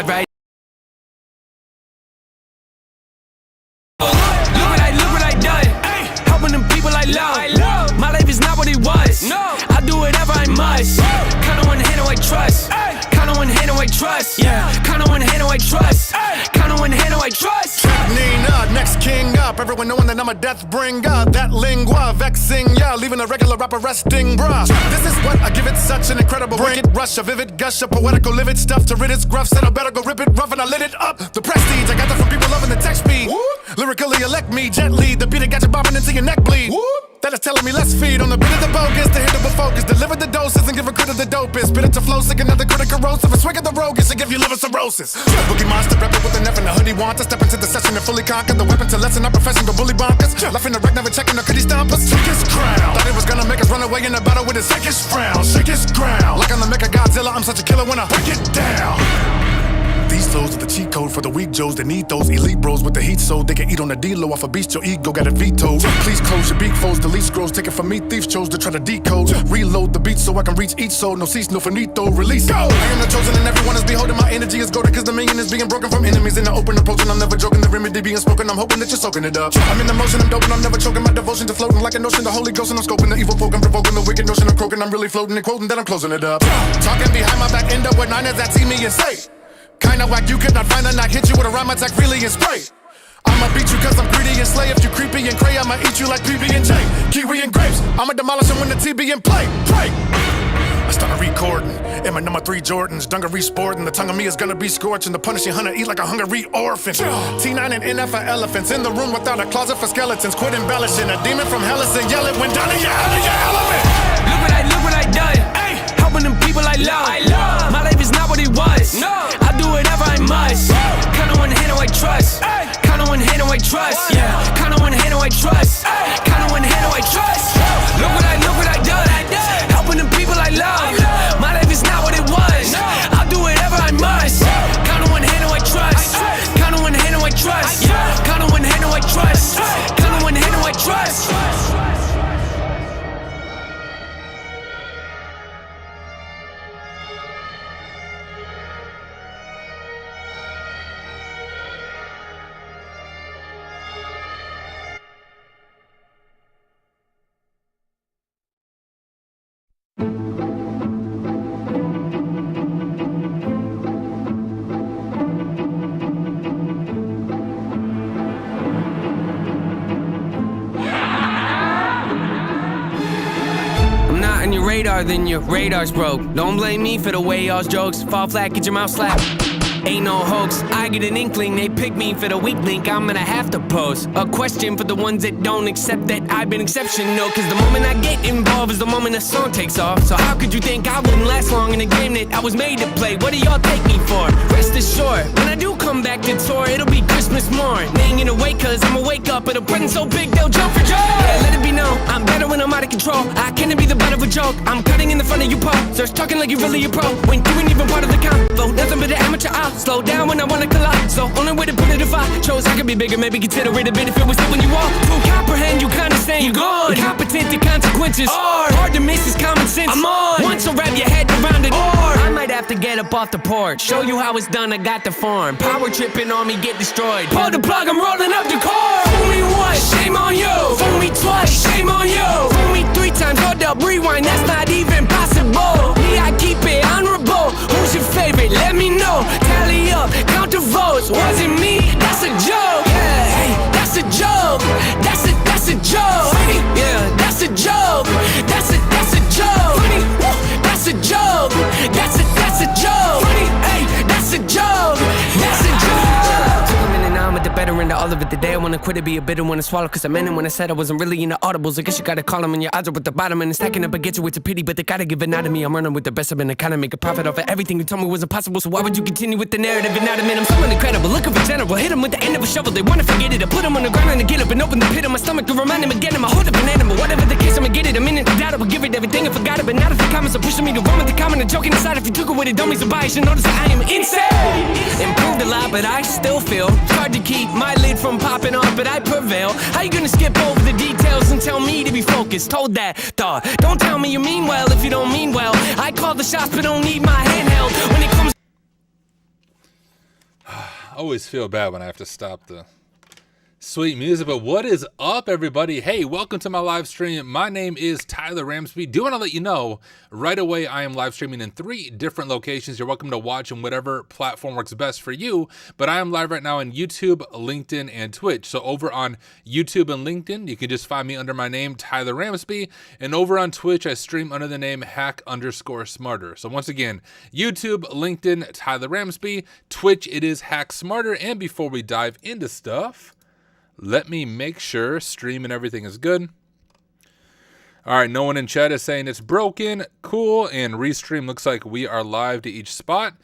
ride right. Look what I done. Helping them people I love. My life is not what it was. I do whatever I must. Count on one hand, I trust. Count on one hand, I trust. Yeah. Count on one hand, I trust. Count on one hand, I trust. Nina, next king up. Everyone knowing that I'm a death bringer. That lingua vexing, yeah, leaving a regular rapper resting, bruh. This is what I give it such an incredible bring it rush, a vivid gush, a poetical livid stuff to rid its gruff. Said I better go rip it rough and I lit it up. The prestige I got that from people loving the text speed. Lyrically elect me gently. The beat that got you bobbing until your neck bleed. That is telling me let's feed on the bit of the bogus to hit the focus. Deliver the doses and give a crit of the dopest. Spit it to flow sick, another critic corrosive. A swig of the roguish to give you liver cirrhosis. Boogie monster, rep it with an F and a hoodie want to step into the session and fully conquer the weapon to lessen our profession, go bully bonkers. Left in the wreck, never checking the could he stomp us. Shake his crown. Thought it was gonna make us run away in the battle with his sickest frown. Shake his ground. Like I'm the Mecha Godzilla, I'm such a killer when I break it down. These flows are the cheat code for the weak Joes that need those elite bros with the heat so they can eat on the D-Lo off a beast. Your ego got it vetoed. Please close your beak foes, delete scrolls. Take it from me, thieves chose to try to decode. Reload the beat so I can reach each soul. No cease, no finito, release. Go! I am the chosen and everyone is beholding. My energy is golden cause the million is being broken from enemies in the open approaching. I'm never joking, the remedy being spoken. I'm hoping that you're soaking it up. I'm in the motion, I'm doping, I'm never choking. My devotion to floating like a notion. The Holy Ghost and I'm scoping the evil folk. I'm provoking the wicked notion. I'm croaking, I'm really floating and quoting that I'm closing it up. Talking behind my back, end up with niners that see me and say kinda whack, you could not find a knock. Hit you with a rhyme attack, really and spray. I'ma beat you cause I'm greedy and slay. If you creepy and cray, I'ma eat you like PB&J, kiwi and grapes. I'ma demolish them when the TB and play. I started recording in my number 3 Jordans, dungaree sporting. The tongue of me is gonna be scorching. The punishing hunter eat like a hungry orphan. T9 and NF for elephants. In the room without a closet for skeletons. Quit embellishing. A demon from hell is a yell it when down in your element. Look what I done. Helping them people I love. My life is not what it was. I do whatever I must. Count on one hand, I trust. Count on one hand, I trust. Yeah. Count on one hand, I trust. Count on one hand, I trust. Look what I done. Helping them people I love. My life is not what it was. I'll do whatever I must. Count on one hand, I trust. Count on one hand, I trust. Yeah. Count on one hand, I trust. Count on one hand, I trust. Then your radar's broke. Don't blame me for the way y'all's jokes fall flat, get your mouth slapped. Ain't no hoax, I get an inkling. They pick me for the weak link. I'm gonna have to pose a question for the ones that don't accept that I've been exceptional. Cause the moment I get involved is the moment the song takes off. So how could you think I wouldn't last long in a game that I was made to play? What do y'all take me for? Rest assured, when I do come back to tour, it'll be Christmas morn. They ain't gonna wait cause I'ma wake up at a present so big they'll jump for joy. Yeah, let it be known, I'm better when I'm out of control. I can't be the butt of a joke. I'm cutting in the front of you posters, talking like you really a pro when you ain't even part of the convo. Nothing but an amateur. I'll slow down when I wanna collide. So only way to put it if I chose I could be bigger, maybe consider it a bit if it was it when you walk. To comprehend, you kinda saying you gone. Incompetent to consequences. Hard to miss is common sense. I'm on. Once so wrap your head around it. I might have to get up off the porch, show you how it's done. I got the form. Power tripping on me, get destroyed. Pull the plug, I'm rolling up the cord. Fool me once, shame on you. Fool me twice, shame on you. Fool me 3 times, hold up, rewind. That's not even possible. Me, I keep it honorable. Who's your favorite? Let me know. Tally up, count the votes. Was it me? That's a joke. Yeah, hey, that's a joke. That's a joke. Yeah, that's a joke. That's a joke. That's a joke. That's a joke. Hey, that's a joke. That's a joke. Took a minute now, I'm at the better end of all of it. The day I wanna quit it, be a bitter one to swallow. Cause I meant it when I said I wasn't really into audibles. I guess you gotta call them when your odds are at the bottom. And it's stacking up against you, it's a pity, but they gotta give it out of me. I'm running with the best, I've been trying to make a profit off of everything you told me was impossible. So why would you continue with the narrative and not admit I'm someone incredible, looking for general. Hit them with the end of a shovel, they wanna forget it. I put them on the ground and I get up and open the pit of my stomach to remind them again. I'm a hold up an animal, whatever the case, I'ma get it. A minute of doubt, I would give it everything and forgot it. But now that the comments are pushing me to run with the comment and joking aside, if you took it with it, don't be surprised. You should notice that I am insane. Improved a lot, but I still feel it's hard to keep my lid from popping off, but I prevail. How you gonna skip over the details and tell me to be focused? Hold that thought. Don't tell me you mean well if you don't mean well. I call the shots, but don't need my handheld when it comes. always feel bad when I have to stop the sweet music, but what is up, everybody? Hey, welcome to my live stream. My name is Tyler Ramsby. Do want to let you know right away I am live streaming in 3 different locations. You're welcome to watch on whatever platform works best for you, but I am live right now on YouTube, LinkedIn, and Twitch. So over on YouTube and LinkedIn, you can just find me under my name, Tyler Ramsby, and over on Twitch, I stream under the name Hack_Smarter. So once again, YouTube, LinkedIn, Tyler Ramsby, Twitch, it is Hack Smarter. And before we dive into stuff, let me make sure stream and everything is good. All right, no one in chat is saying it's broken. Cool, and restream looks like we are live to each spot.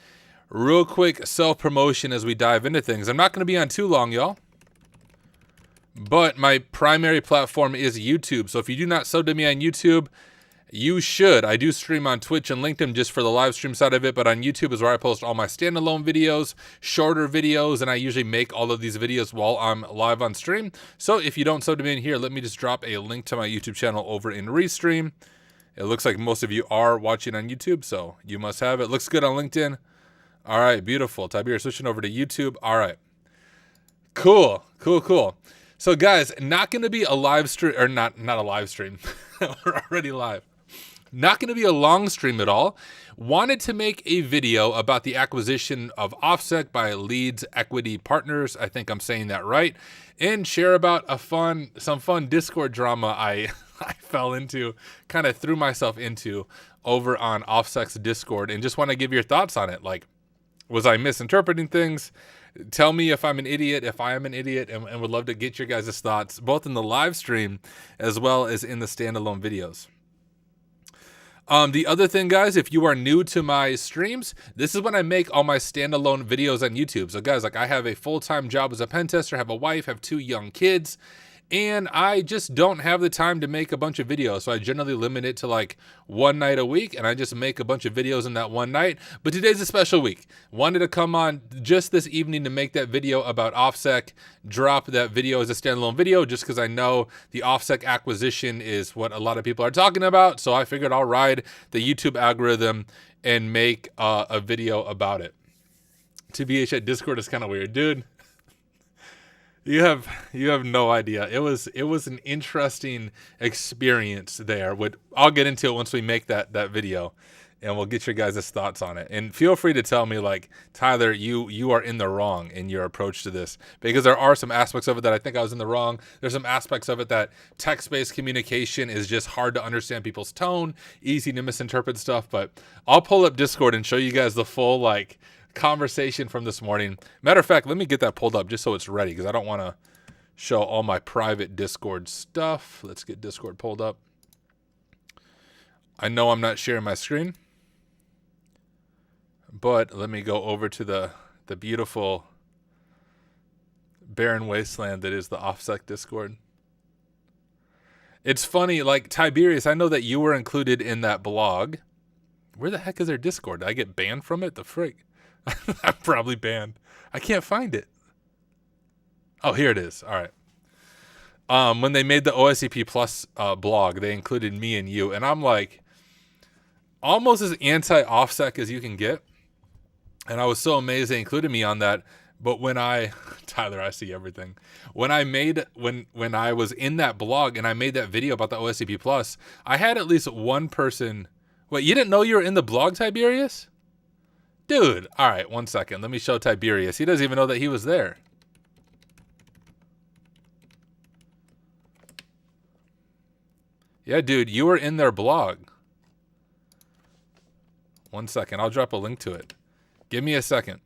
Real quick self-promotion as we dive into things. I'm not going to be on too long, y'all. But my primary platform is YouTube. So if you do not sub to me on YouTube, you should. I do stream on Twitch and LinkedIn just for the live stream side of it, but on YouTube is where I post all my standalone videos, shorter videos, and I usually make all of these videos while I'm live on stream. So if you don't sub to me in here, let me just drop a link to my YouTube channel over in Restream. It looks like most of you are watching on YouTube, so you must have it. Looks good on LinkedIn. All right, beautiful. Tiberius switching over to YouTube. All right. Cool. So guys, not going to be a live stream, or not a live stream. We're already live. Not going to be a long stream at all. Wanted to make a video about the acquisition of OffSec by Leeds Equity Partners. I think I'm saying that right. And share about some fun Discord drama I fell into, kind of threw myself into over on OffSec's Discord, and just want to give your thoughts on it. Like, was I misinterpreting things? Tell me if I'm an idiot, if I am an idiot, and would love to get your guys' thoughts, both in the live stream as well as in the standalone videos. The other thing, guys, if you are new to my streams, this is when I make all my standalone videos on YouTube. So guys, like, I have a full-time job as a pen tester, have a wife, have 2 young kids, and I just don't have the time to make a bunch of videos. So I generally limit it to like 1 night a week, and I just make a bunch of videos in that one night. But today's a special week. Wanted to come on just this evening to make that video about OffSec, drop that video as a standalone video, just because I know the OffSec acquisition is what a lot of people are talking about. So I figured I'll ride the YouTube algorithm and make a video about it. TBH at Discord is kind of weird, dude. You have no idea. It was an interesting experience there. I'll get into it once we make that video, and we'll get your guys' thoughts on it. And feel free to tell me, like, Tyler, you are in the wrong in your approach to this, because there are some aspects of it that I think I was in the wrong. There's some aspects of it that text-based communication is just hard to understand people's tone, easy to misinterpret stuff. But I'll pull up Discord and show you guys the full, like, conversation from this morning. Matter of fact, let me get that pulled up just so it's ready, because I don't want to show all my private Discord stuff. Let's get Discord pulled up. I know I'm not sharing my screen, but let me go over to the beautiful barren wasteland that is the OffSec Discord. It's funny, like, Tiberius, I know that you were included in that blog. Where the heck is their Discord? Did I get banned from it? The frick? I'm probably banned. I can't find it. Oh, here it is. All right. When they made the OSCP Plus blog, they included me and you, and I'm like almost as anti-OffSec as you can get. And I was so amazed they included me on that. But when Tyler, I see everything. When I was in that blog and I made that video about the OSCP Plus, I had at least one person. Wait, you didn't know you were in the blog, Tiberius? Dude, all right, 1 second. Let me show Tiberius. He doesn't even know that he was there. Yeah, dude, you were in their blog. 1 second. I'll drop a link to it. Give me a second.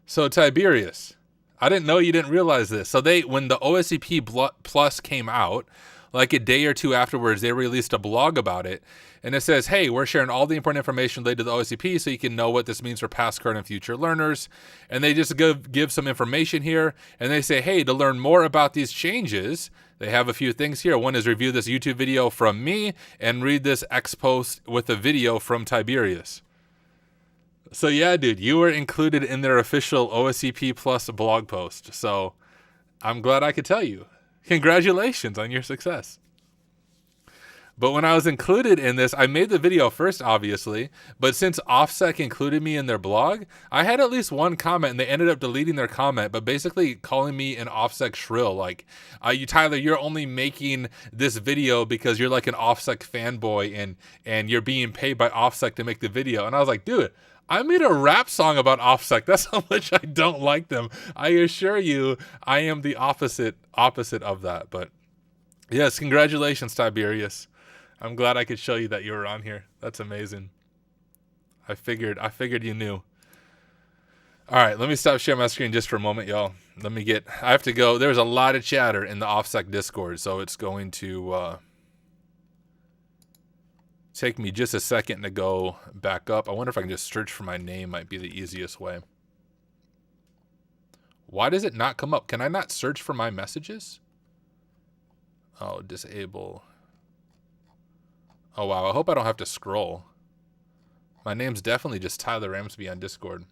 So, Tiberius, I didn't know you didn't realize this. So when the OSCP Plus came out, like a day or 2 afterwards, they released a blog about it. And it says, hey, we're sharing all the important information related to the OSCP so you can know what this means for past, current, and future learners. And they just give some information here. And they say, hey, to learn more about these changes, they have a few things here. One is review this YouTube video from me and read this X post with a video from Tiberius. So yeah, dude, you were included in their official OSCP Plus blog post. So I'm glad I could tell you. Congratulations on your success. But when I was included in this, I made the video first, obviously. But since OffSec included me in their blog, I had at least one comment, and they ended up deleting their comment, but basically calling me an OffSec shrill. Like, Tyler, you're only making this video because you're like an OffSec fanboy, and you're being paid by OffSec to make the video. And I was like, dude, I made a rap song about OffSec. That's how much I don't like them. I assure you, I am the opposite of that. But yes, congratulations, Tiberius. I'm glad I could show you that you were on here. That's amazing. I figured you knew. All right, let me stop sharing my screen just for a moment, y'all. I have to go. There's a lot of chatter in the OffSec Discord, so it's going to take me just a second to go back up. I wonder if I can just search for my name. Might be the easiest way. Why does it not come up? Can I not search for my messages? Oh, disable. Oh, wow. I hope I don't have to scroll. My name's definitely just Tyler Ramsby on Discord.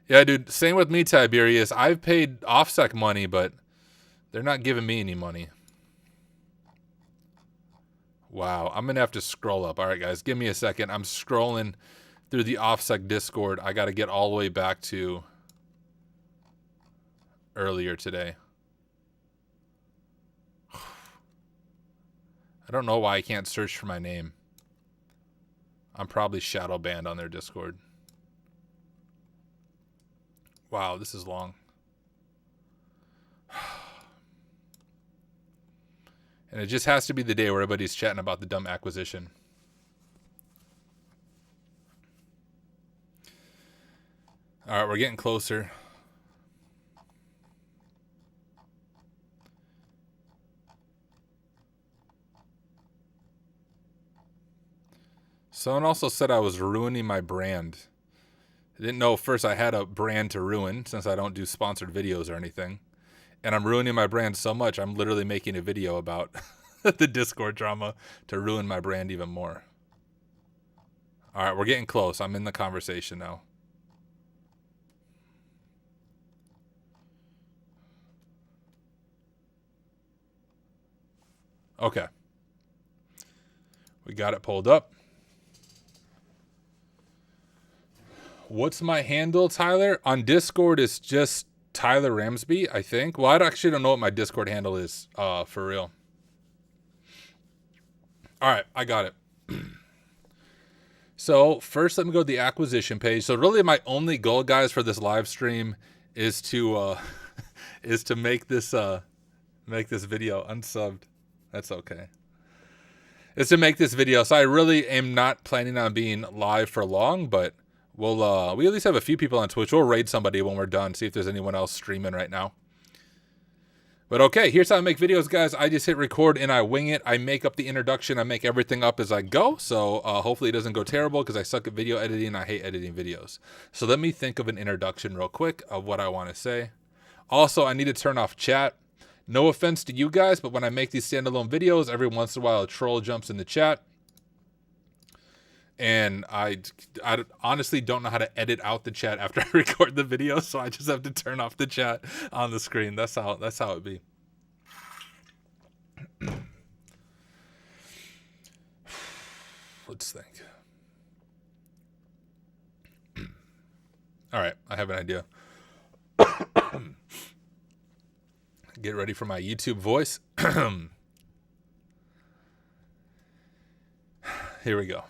Yeah, dude. Same with me, Tiberius. I've paid OffSec money, but they're not giving me any money. Wow. I'm going to have to scroll up. All right, guys. Give me a second. I'm scrolling through the OffSec Discord. I got to get all the way back to earlier today. I don't know why I can't search for my name. I'm probably shadow banned on their Discord. Wow, this is long. And it just has to be the day where everybody's chatting about the dumb acquisition. All right, we're getting closer. Someone also said I was ruining my brand. I didn't know first I had a brand to ruin since I don't do sponsored videos or anything. And I'm ruining my brand so much, I'm literally making a video about the Discord drama to ruin my brand even more. All right, we're getting close. I'm in the conversation now. Okay. We got it pulled up. What's my handle, Tyler? On Discord, it's just Tyler Ramsby, I think. Well, I actually don't know what my Discord handle is, for real. All right, I got it. So first, let me go to the acquisition page. So really, my only goal, guys, for this live stream is to make this video unsubbed. That's okay. Is to make this video. So I really am not planning on being live for long, but we at least have a few people on Twitch. We'll raid somebody when we're done, see if there's anyone else streaming right now. But okay, here's how I make videos, guys. I just hit record and I wing it. I make up the introduction. I make everything up as I go. So hopefully it doesn't go terrible because I suck at video editing and I hate editing videos. So let me think of an introduction real quick of what I want to say. Also, I need to turn off chat. No offense to you guys, but when I make these standalone videos, every once in a while a troll jumps in the chat. And I honestly don't know how to edit out the chat after I record the video, so I just have to turn off the chat on the screen. That's how it be. Let's think. All right, I have an idea. Get ready for my YouTube voice. Here we go.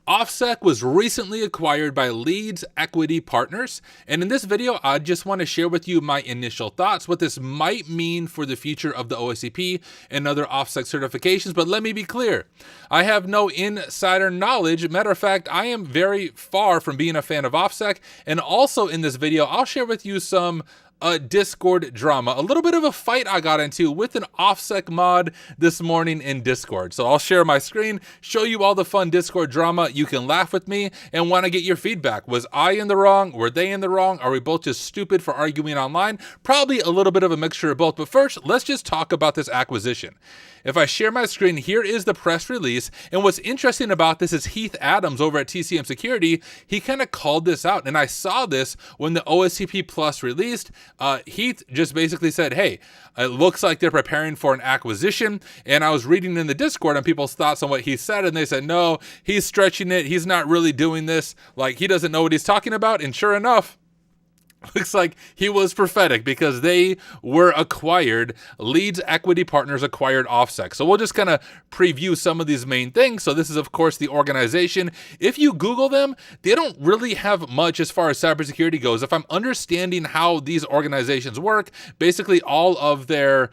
OffSec was recently acquired by Leeds Equity Partners, and in this video, I just want to share with you my initial thoughts, what this might mean for the future of the OSCP and other OffSec certifications, but let me be clear. I have no insider knowledge. Matter of fact, I am very far from being a fan of OffSec, and also in this video, I'll share with you some Discord drama. A little bit of a fight I got into with an OffSec mod this morning in Discord. So I'll share my screen, show you all the fun Discord drama. You can laugh with me and want to get your feedback. Was I in the wrong? Were they in the wrong? Are we both just stupid for arguing online? Probably a little bit of a mixture of both. But first, let's just talk about this acquisition. If I share my screen, here is the press release. And what's interesting about this is Heath Adams over at TCM Security, he kind of called this out. And I saw this when the OSCP Plus released. Heath just basically said, hey, it looks like they're preparing for an acquisition. And I was reading in the Discord on people's thoughts on what he said. And they said, no, he's stretching it. He's not really doing this. Like, he doesn't know what he's talking about. And sure enough, looks like he was prophetic because they were acquired. Leeds Equity Partners acquired OffSec. So we'll just kind of preview some of these main things. So this is, of course, the organization. If you Google them, they don't really have much as far as cybersecurity goes. If I'm understanding how these organizations work, basically all of their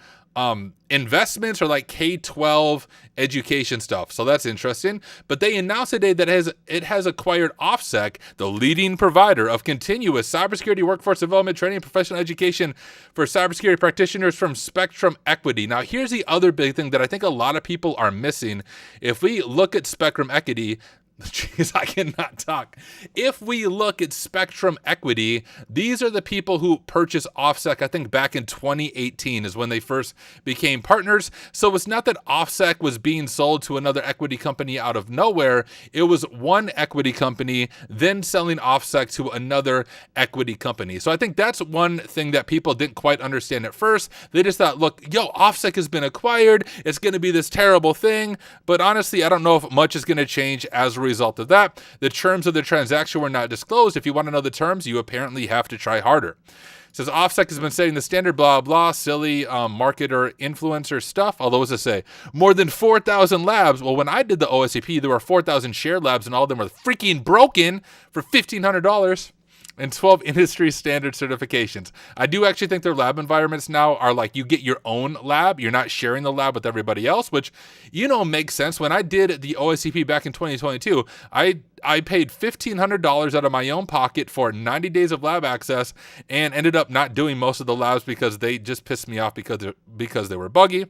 investments are like K-12 education stuff. So that's interesting. But they announced today that it has acquired OffSec, the leading provider of continuous cybersecurity workforce development, training, and professional education for cybersecurity practitioners from Spectrum Equity. Now, here's the other big thing that I think a lot of people are missing. If we look at Spectrum Equity, jeez, I cannot talk. If we look at Spectrum Equity, these are the people who purchased OffSec, I think back in 2018 is when they first became partners. So it's not that OffSec was being sold to another equity company out of nowhere. It was one equity company then selling OffSec to another equity company. So I think that's one thing that people didn't quite understand at first. They just thought, look, OffSec has been acquired. It's going to be this terrible thing. But honestly, I don't know if much is going to change as a result of that. The terms of the transaction were not disclosed. If you want to know the terms, you apparently have to try harder. It says OffSec has been setting the standard, blah, blah, silly marketer influencer stuff. Although, as I say, more than 4,000 labs. Well, when I did the OSCP, there were 4,000 shared labs and all of them were freaking broken for $1,500. And 12 industry standard certifications. I do actually think their lab environments now are like you get your own lab. You're not sharing the lab with everybody else, which, makes sense. When I did the OSCP back in 2022, I paid $1,500 out of my own pocket for 90 days of lab access and ended up not doing most of the labs because they just pissed me off because they were buggy.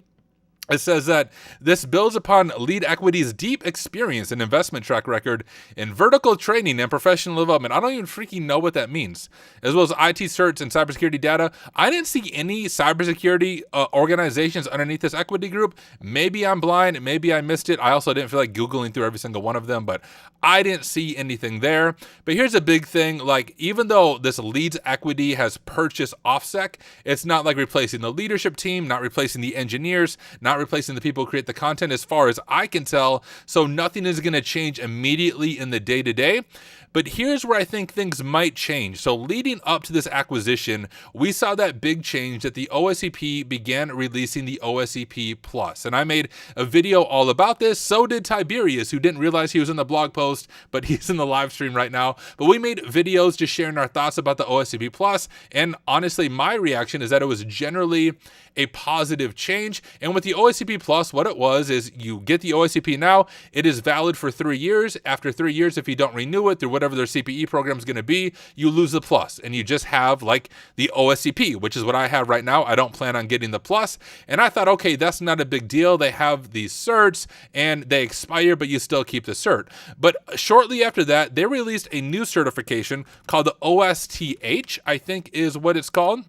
It says that this builds upon Lead Equity's deep experience and investment track record in vertical training and professional development. I don't even freaking know what that means. As well as IT certs and cybersecurity data. I didn't see any cybersecurity organizations underneath this equity group. Maybe I'm blind. Maybe I missed it. I also didn't feel like Googling through every single one of them, but I didn't see anything there. But here's a big thing. Like, even though this Leeds Equity has purchased OffSec, it's not like replacing the leadership team, not replacing the engineers, not replacing the people who create the content as far as I can tell. So nothing is going to change immediately in the day-to-day. But here's where I think things might change. So leading up to this acquisition, we saw that big change that the OSCP began releasing the OSCP Plus. And I made a video all about this. So did Tiberius, who didn't realize he was in the blog post, but he's in the live stream right now. But we made videos just sharing our thoughts about the OSCP Plus. And honestly, my reaction is that it was generally a positive change. And with the OSCP Plus, what it was is you get the OSCP now. It is valid for 3 years. After 3 years, if you don't renew it through whatever their CPE program is going to be, you lose the Plus. And you just have like the OSCP, which is what I have right now. I don't plan on getting the Plus. And I thought, okay, that's not a big deal. They have these certs and they expire, but you still keep the cert. But shortly after that, they released a new certification called the OSTH, I think is what it's called.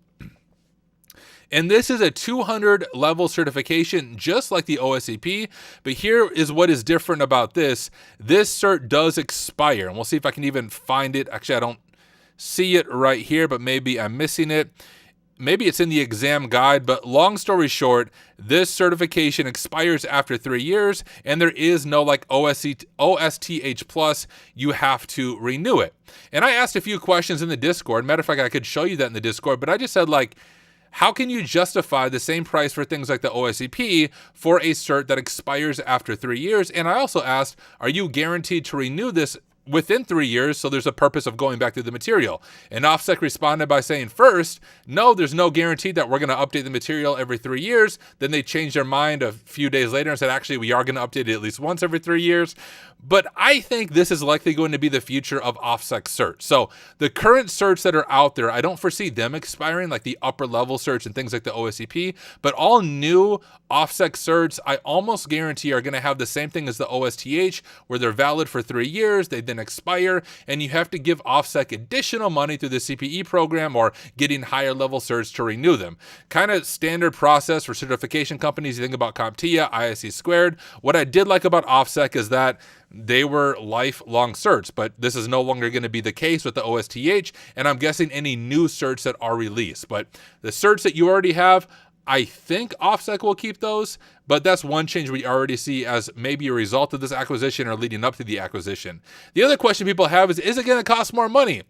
And this is a 200 level certification, just like the OSCP. But here is what is different about this. This cert does expire. And we'll see if I can even find it. Actually, I don't see it right here, but maybe I'm missing it. Maybe it's in the exam guide, but long story short, this certification expires after 3 years, and there is no like OSTH Plus. You have to renew it. And I asked a few questions in the Discord. Matter of fact, I could show you that in the Discord, but I just said like, how can you justify the same price for things like the OSCP for a cert that expires after 3 years? And I also asked, are you guaranteed to renew this within 3 years, so there's a purpose of going back to the material. And OffSec responded by saying, first, no, there's no guarantee that we're going to update the material every 3 years. Then they changed their mind a few days later and said, actually, we are going to update it at least once every 3 years. But I think this is likely going to be the future of OffSec certs. So the current certs that are out there, I don't foresee them expiring, like the upper level certs and things like the OSCP, but all new OffSec certs, I almost guarantee are going to have the same thing as the OSTH, where they're valid for 3 years, they then expire, and you have to give OffSec additional money through the CPE program or getting higher level certs to renew them. Kind of standard process for certification companies. You think about CompTIA, ISC Squared. What I did like about OffSec is that they were lifelong certs, but this is no longer going to be the case with the OSTH, and I'm guessing any new certs that are released. But the certs that you already have, I think OffSec will keep those, but that's one change we already see as maybe a result of this acquisition or leading up to the acquisition. The other question people have is it going to cost more money?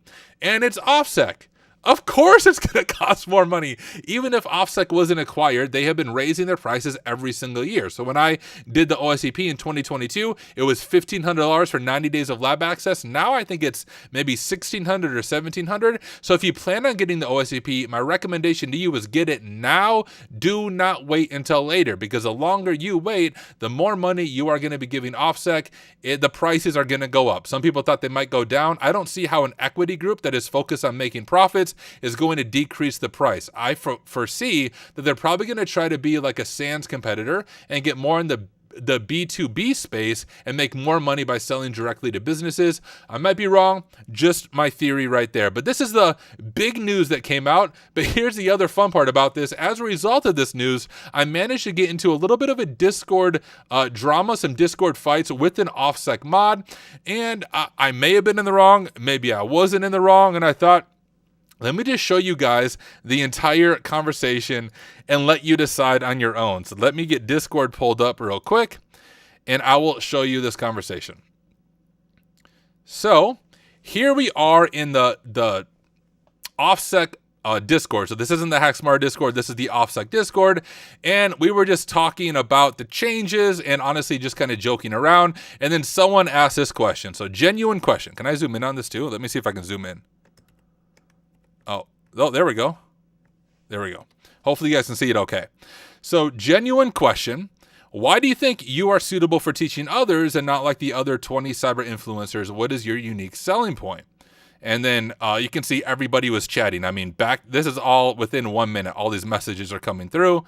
And it's OffSec. Of course it's going to cost more money. Even if OffSec wasn't acquired, they have been raising their prices every single year. So when I did the OSCP in 2022, it was $1,500 for 90 days of lab access. Now I think it's maybe $1,600 or $1,700. So if you plan on getting the OSCP, my recommendation to you is get it now. Do not wait until later, because the longer you wait, the more money you are going to be giving OffSec. The prices are going to go up. Some people thought they might go down. I don't see how an equity group that is focused on making profits is going to decrease the price. I foresee that they're probably going to try to be like a SANS competitor and get more in the B2B space and make more money by selling directly to businesses. I might be wrong, just my theory right there. But this is the big news that came out. But here's the other fun part about this. As a result of this news, I managed to get into a little bit of a Discord drama, some Discord fights with an OffSec mod. And I may have been in the wrong, maybe I wasn't in the wrong, and I thought, let me just show you guys the entire conversation and let you decide on your own. So let me get Discord pulled up real quick, and I will show you this conversation. So here we are in the OffSec Discord. So this isn't the HackSmart Discord. This is the OffSec Discord. And we were just talking about the changes and honestly just kind of joking around. And then someone asked this question. So genuine question. Can I zoom in on this too? Let me see if I can zoom in. Oh, there we go. There we go. Hopefully you guys can see it okay. So genuine question. Why do you think you are suitable for teaching others and not like the other 20 cyber influencers? What is your unique selling point? And then you can see everybody was chatting. I mean, this is all within 1 minute. All these messages are coming through.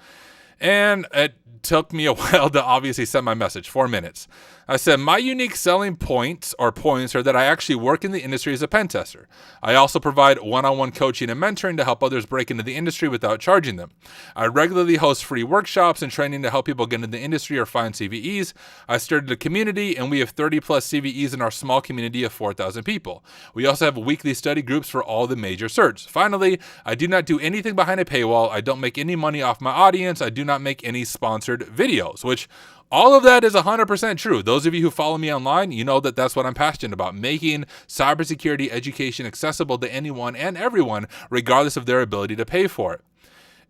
And it took me a while to obviously send my message, 4 minutes. I said, my unique selling points are that I actually work in the industry as a pen tester. I also provide one-on-one coaching and mentoring to help others break into the industry without charging them. I regularly host free workshops and training to help people get into the industry or find CVEs. I started a community, and we have 30 plus CVEs in our small community of 4,000 people. We also have weekly study groups for all the major certs. Finally, I do not do anything behind a paywall. I don't make any money off my audience. I do not make any sponsored videos, which all of that is 100% true. Those of you who follow me online, you know that that's what I'm passionate about, making cybersecurity education accessible to anyone and everyone, regardless of their ability to pay for it.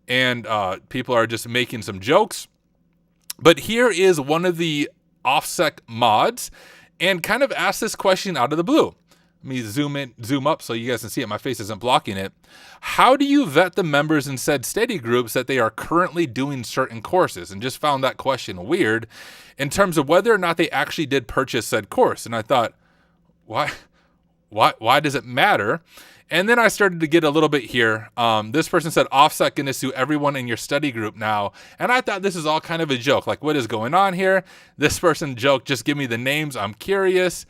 And people are just making some jokes. But here is one of the OffSec mods and kind of asked this question out of the blue. Let me zoom up so you guys can see it. My face isn't blocking it. How do you vet the members in said study groups that they are currently doing certain courses? And just found that question weird in terms of whether or not they actually did purchase said course. And I thought, why does it matter? And then I started to get a little bit here. This person said, OffSec going to sue everyone in your study group now. And I thought this is all kind of a joke. Like, what is going on here? This person joked, just give me the names. I'm curious.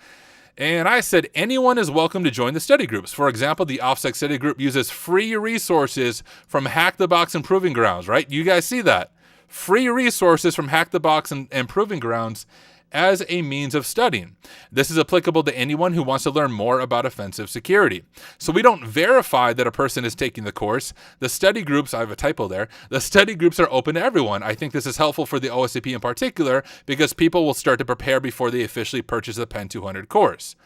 And I said, anyone is welcome to join the study groups. For example, the OffSec study group uses free resources from Hack the Box and Proving Grounds, right? You guys see that? Free resources from Hack the Box and Proving Grounds as a means of studying. This is applicable to anyone who wants to learn more about offensive security. So we don't verify that a person is taking the course. The study groups, I have a typo there, the study groups are open to everyone. I think this is helpful for the OSCP in particular because people will start to prepare before they officially purchase the Pen 200 course.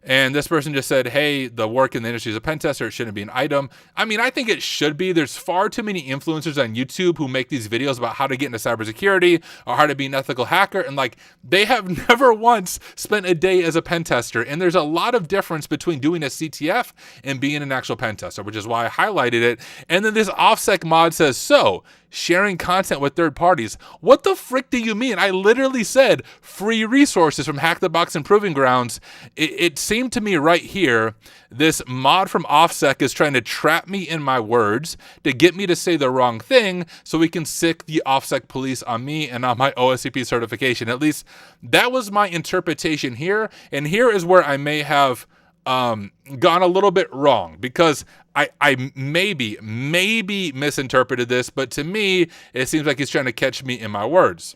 And this person just said, hey, the work in the industry as a pen tester, it shouldn't be an item. I mean, I think it should be. There's far too many influencers on YouTube who make these videos about how to get into cybersecurity or how to be an ethical hacker. And like, they have never once spent a day as a pen tester. And there's a lot of difference between doing a CTF and being an actual pen tester, which is why I highlighted it. And then this OffSec mod says, so sharing content with third parties. What the frick do you mean? I literally said free resources from Hack the Box and Proving Grounds. It seemed to me right here, this mod from OffSec is trying to trap me in my words to get me to say the wrong thing so we can sick the OffSec police on me and on my OSCP certification. At least that was my interpretation here. And here is where I may have gone a little bit wrong, because I maybe misinterpreted this, but to me, it seems like he's trying to catch me in my words.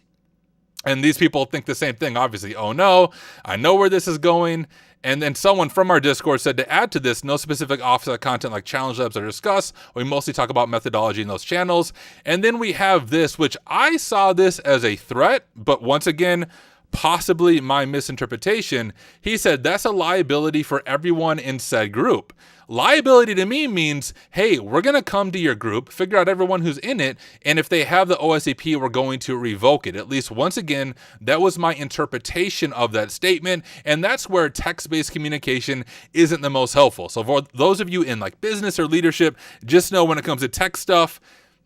And these people think the same thing, obviously. Oh no, I know where this is going. And then someone from our Discord said to add to this, no specific OffSec content like challenge labs are discussed. We mostly talk about methodology in those channels. And then we have this, which I saw this as a threat, but once again, possibly my misinterpretation. He said that's a liability for everyone in said group. Liability to me means, hey, we're going to come to your group, figure out everyone who's in it, and if they have the OSCP, we're going to revoke it. At least once again, that was my interpretation of that statement, and that's where text-based communication isn't the most helpful. So for those of you in like business or leadership, just know when it comes to tech stuff,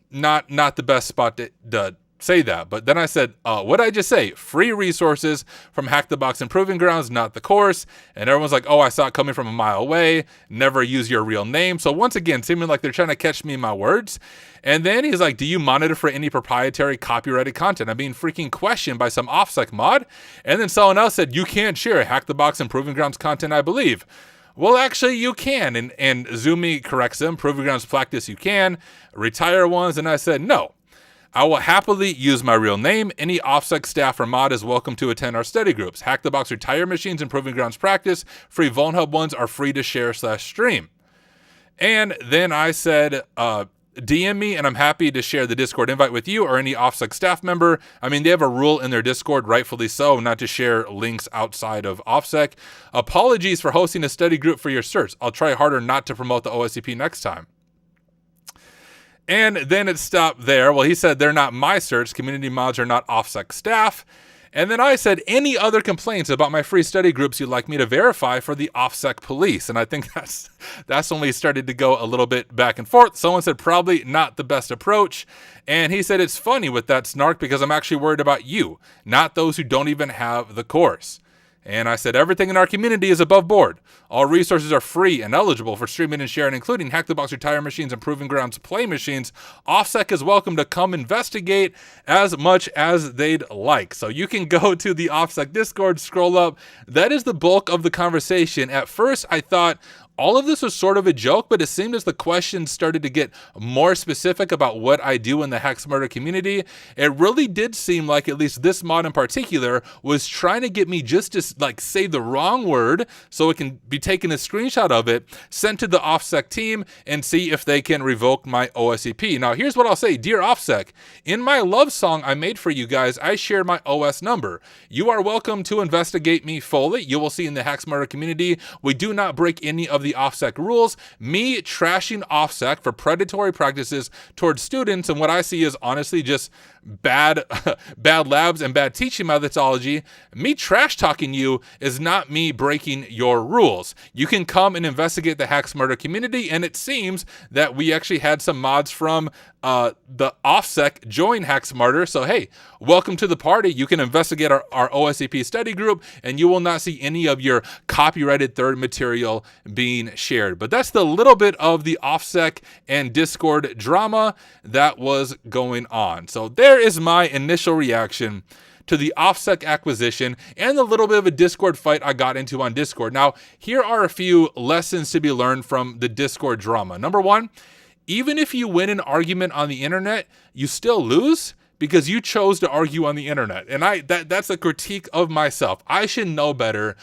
not the best spot to say that. But then I said, what did I just say? Free resources from Hack the Box and Proving Grounds, not the course. And everyone's like, oh, I saw it coming from a mile away. Never use your real name. So once again, seeming like they're trying to catch me in my words. And then he's like, do you monitor for any proprietary copyrighted content? I'm being freaking questioned by some OffSec mod. And then someone else said, you can't share Hack the Box and Proving Grounds content, I believe. Well, actually, you can. And Zumi corrects him. Proving Grounds practice, you can. Retire ones. And I said, no. I will happily use my real name. Any OffSec staff or mod is welcome to attend our study groups. Hack the Box retire machines and Proving Grounds practice. Free VulnHub ones are free to share/stream. And then I said, DM me and I'm happy to share the Discord invite with you or any OffSec staff member. I mean, they have a rule in their Discord, rightfully so, not to share links outside of OffSec. Apologies for hosting a study group for your certs. I'll try harder not to promote the OSCP next time. And then it stopped there. Well, he said they're not my certs. Community mods are not OffSec staff. And then I said, any other complaints about my free study groups you'd like me to verify for the OffSec police? And I think that's when we started to go a little bit back and forth. Someone said probably not the best approach. And he said, it's funny with that snark because I'm actually worried about you, not those who don't even have the course. And I said, everything in our community is above board. All resources are free and eligible for streaming and sharing, including Hack the Box retire machines and Proving Grounds play machines. OffSec is welcome to come investigate as much as they'd like. So you can go to the OffSec Discord, scroll up. That is the bulk of the conversation. At first, I thought all of this was sort of a joke, but it seemed as the questions started to get more specific about what I do in the HackSmarter community, it really did seem like at least this mod in particular was trying to get me just to like say the wrong word so it can be taken a screenshot of it, sent to the OffSec team, and see if they can revoke my OSCP. Now, here's what I'll say. Dear OffSec, in my love song I made for you guys, I shared my OS number. You are welcome to investigate me fully. You will see in the HackSmarter community, we do not break any of the OffSec rules. Me trashing OffSec for predatory practices towards students, and what I see is honestly just bad labs and bad teaching methodology. Me trash talking you is not me breaking your rules. You can come and investigate the HackSmarter community, and it seems that we actually had some mods from the OffSec join HackSmarter. So hey, welcome to the party. You can investigate our OSCP study group, and you will not see any of your copyrighted third material being shared. But that's the little bit of the OffSec and Discord drama that was going on. So there is my initial reaction to the OffSec acquisition and the little bit of a Discord fight I got into on Discord. Now, here are a few lessons to be learned from the Discord drama. Number one, even if you win an argument on the internet, you still lose because you chose to argue on the internet. And that's a critique of myself. I should know better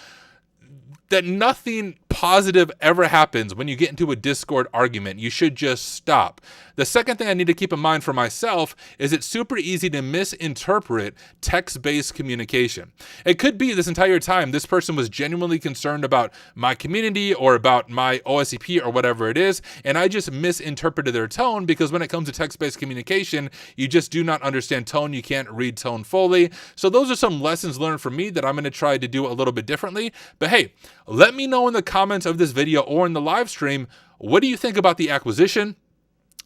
that nothing positive ever happens when you get into a Discord argument, you should just stop. The second thing I need to keep in mind for myself is it's super easy to misinterpret text-based communication. It could be this entire time this person was genuinely concerned about my community or about my OSCP or whatever it is, and I just misinterpreted their tone, because when it comes to text-based communication, you just do not understand tone. You can't read tone fully. So those are some lessons learned from me that I'm going to try to do a little bit differently. But hey, let me know in the comments of this video or in the live stream, what do you think about the acquisition?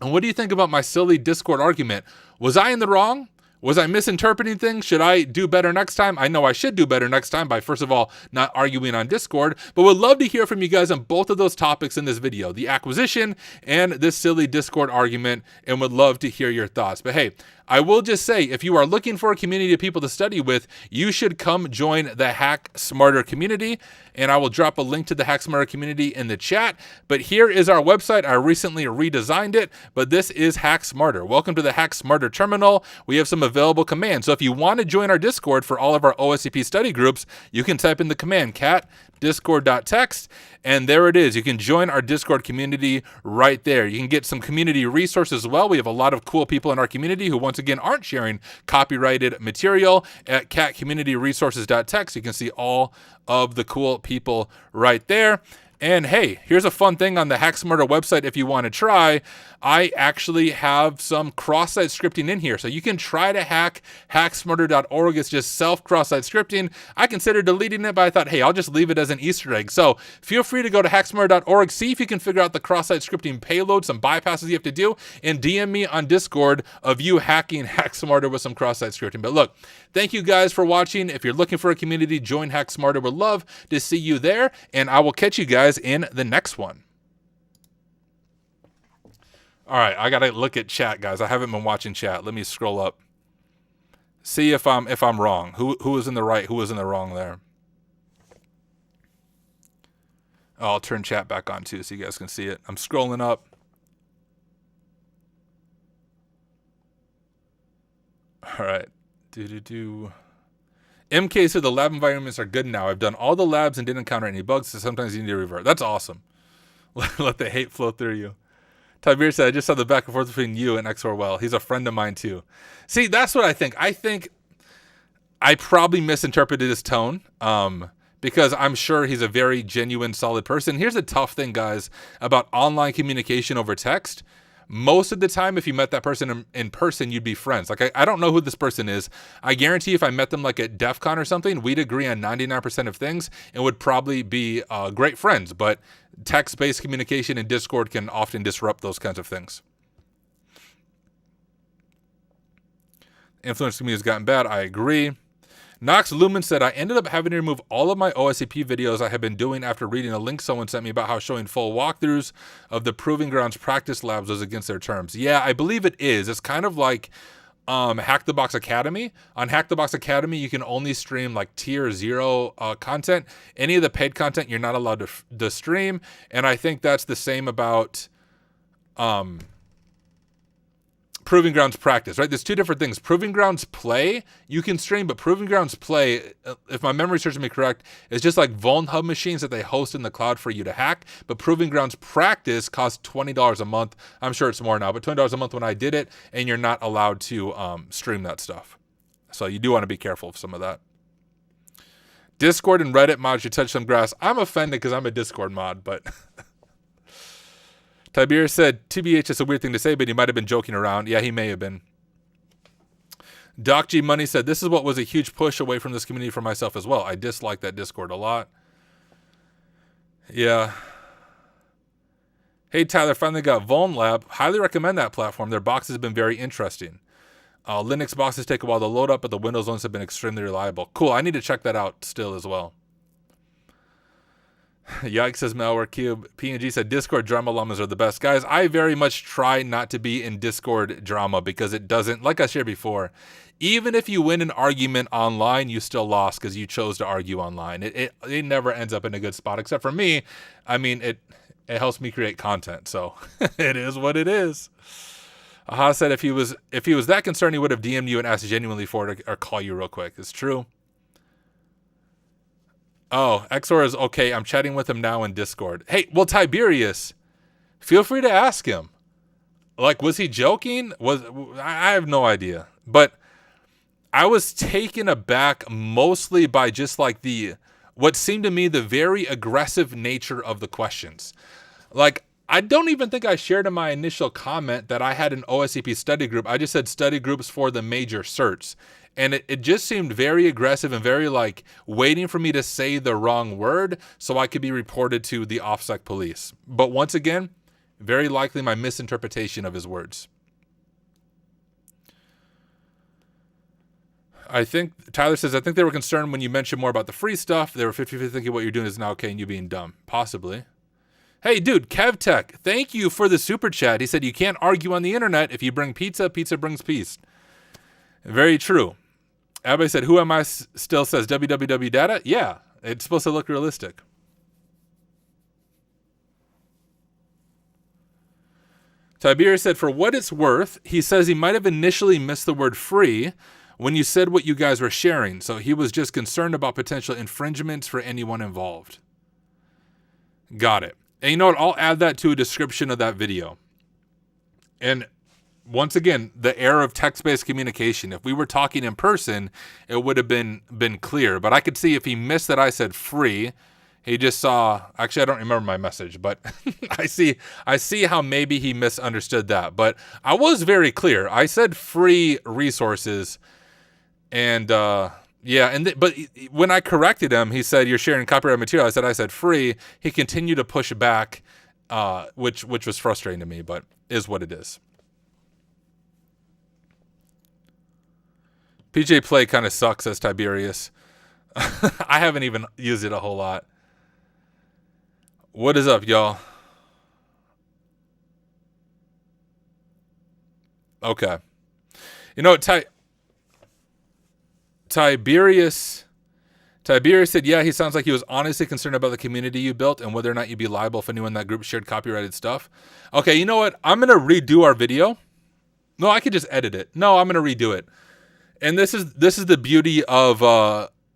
And what do you think about my silly Discord argument? Was I in the wrong? Was I misinterpreting things? Should I do better next time? I know I should do better next time by, first of all, not arguing on Discord, but would love to hear from you guys on both of those topics in this video, the acquisition and this silly Discord argument, and would love to hear your thoughts. But hey, I will just say, if you are looking for a community of people to study with, you should come join the Hack Smarter community, and I will drop a link to the Hack Smarter community in the chat. But here is our website. I recently redesigned it, but this is Hack Smarter. Welcome to the Hack Smarter terminal. We have some available commands. So if you want to join our Discord for all of our OSCP study groups, you can type in the command cat discord.txt, and there it is. You can join our Discord community right there. You can get some community resources as well. We have a lot of cool people in our community who, once again, aren't sharing copyrighted material at catcommunityresources.txt. You can see all of the cool people right there. And hey, here's a fun thing on the Hack Smarter website if you want to try. I actually have some cross-site scripting in here. So you can try to hack hacksmarter.org. It's just self-cross-site scripting. I considered deleting it, but I thought, hey, I'll just leave it as an Easter egg. So feel free to go to hacksmarter.org, see if you can figure out the cross-site scripting payload, some bypasses you have to do, and DM me on Discord of you hacking Hack Smarter with some cross-site scripting. But look, thank you guys for watching. If you're looking for a community, join Hack Smarter. We'd love to see you there, and I will catch you guys in the next one. All right, I gotta look at chat, guys. I haven't been watching chat. Let me scroll up. See if I'm wrong. Who was in the right? Who was in the wrong there? Oh, I'll turn chat back on too, so you guys can see it. I'm scrolling up. All right. MK said the lab environments are good now. I've done all the labs and didn't encounter any bugs, so sometimes you need to revert. That's awesome. Let the hate flow through you. Tiberius said, I just saw the back and forth between you and XORwell. He's a friend of mine too. See, that's what I think. I think I probably misinterpreted his tone because I'm sure he's a very genuine, solid person. Here's the tough thing, guys, about online communication over text. Most of the time, if you met that person in person, you'd be friends. Like, I don't know who this person is. I guarantee if I met them like at DEF CON or something, we'd agree on 99% of things and would probably be great friends. But text-based communication in Discord can often disrupt those kinds of things. Influence community has gotten bad. I agree. Nox Lumen said, I ended up having to remove all of my OSCP videos I have been doing after reading a link someone sent me about how showing full walkthroughs of the Proving Grounds practice labs was against their terms. Yeah, I believe it is. It's kind of like Hack the Box Academy. On Hack the Box Academy, you can only stream like tier 0 content. Any of the paid content, you're not allowed to stream. And I think that's the same about Proving Grounds practice, right? There's two different things. Proving Grounds play, you can stream, but Proving Grounds play, if my memory serves me correct, is just like VulnHub machines that they host in the cloud for you to hack. But Proving Grounds practice costs $20 a month. I'm sure it's more now, but $20 a month when I did it, and you're not allowed to stream that stuff. So you do want to be careful of some of that. Discord and Reddit mods should touch some grass. I'm offended because I'm a Discord mod, but... Tiberius said, TBH is a weird thing to say, but he might have been joking around. Yeah, he may have been. Doc G Money said, this is what was a huge push away from this community for myself as well. I dislike that Discord a lot. Yeah. Hey, Tyler, finally got VulnLab. Highly recommend that platform. Their boxes have been very interesting. Linux boxes take a while to load up, but the Windows ones have been extremely reliable. Cool, I need to check that out still as well. Yikes says Malware Cube. PNG said Discord drama llamas are the best. Guys, I very much try not to be in Discord drama because it doesn't, like I shared before, even if you win an argument online, you still lost because you chose to argue online. It never ends up in a good spot, except for me. I mean, it helps me create content, so it is what it is. Aha said if he was that concerned, he would have DM'd you and asked genuinely for it or call you real quick. It's true. Oh, XOR is okay. I'm chatting with him now in Discord. Hey, well, Tiberius, feel free to ask him. Like, was he joking? I have no idea. But I was taken aback mostly by just like what seemed to me the very aggressive nature of the questions. Like, I don't even think I shared in my initial comment that I had an OSCP study group. I just said study groups for the major certs. And it just seemed very aggressive and very like waiting for me to say the wrong word so I could be reported to the OffSec police. But once again, very likely my misinterpretation of his words. I think Tyler says, I think they were concerned when you mentioned more about the free stuff. They were 50-50 thinking what you're doing is now okay and you being dumb. Possibly. Hey, dude, KevTech, thank you for the super chat. He said, you can't argue on the internet. If you bring pizza, pizza brings peace. Very true. Everybody said, who am I still says www data? Yeah, it's supposed to look realistic. Tiberius said, for what it's worth, he says he might have initially missed the word free when you said what you guys were sharing. So he was just concerned about potential infringements for anyone involved. Got it. And you know what? I'll add that to a description of that video. And once again, the era of text-based communication. If we were talking in person, it would have been clear. But I could see if he missed that I said free, he just saw, actually I don't remember my message, but I see how maybe he misunderstood that. But I was very clear. I said free resources. And yeah, but when I corrected him, he said, you're sharing copyrighted material. I said free. He continued to push back, which was frustrating to me, but is what it is. PJ Play kind of sucks, says Tiberius. I haven't even used it a whole lot. What is up, y'all? Okay. You know, Tiberius said, yeah, he sounds like he was honestly concerned about the community you built and whether or not you'd be liable if anyone in that group shared copyrighted stuff. Okay, you know what? I'm going to redo our video. No, I could just edit it. No, I'm going to redo it. And this is the beauty of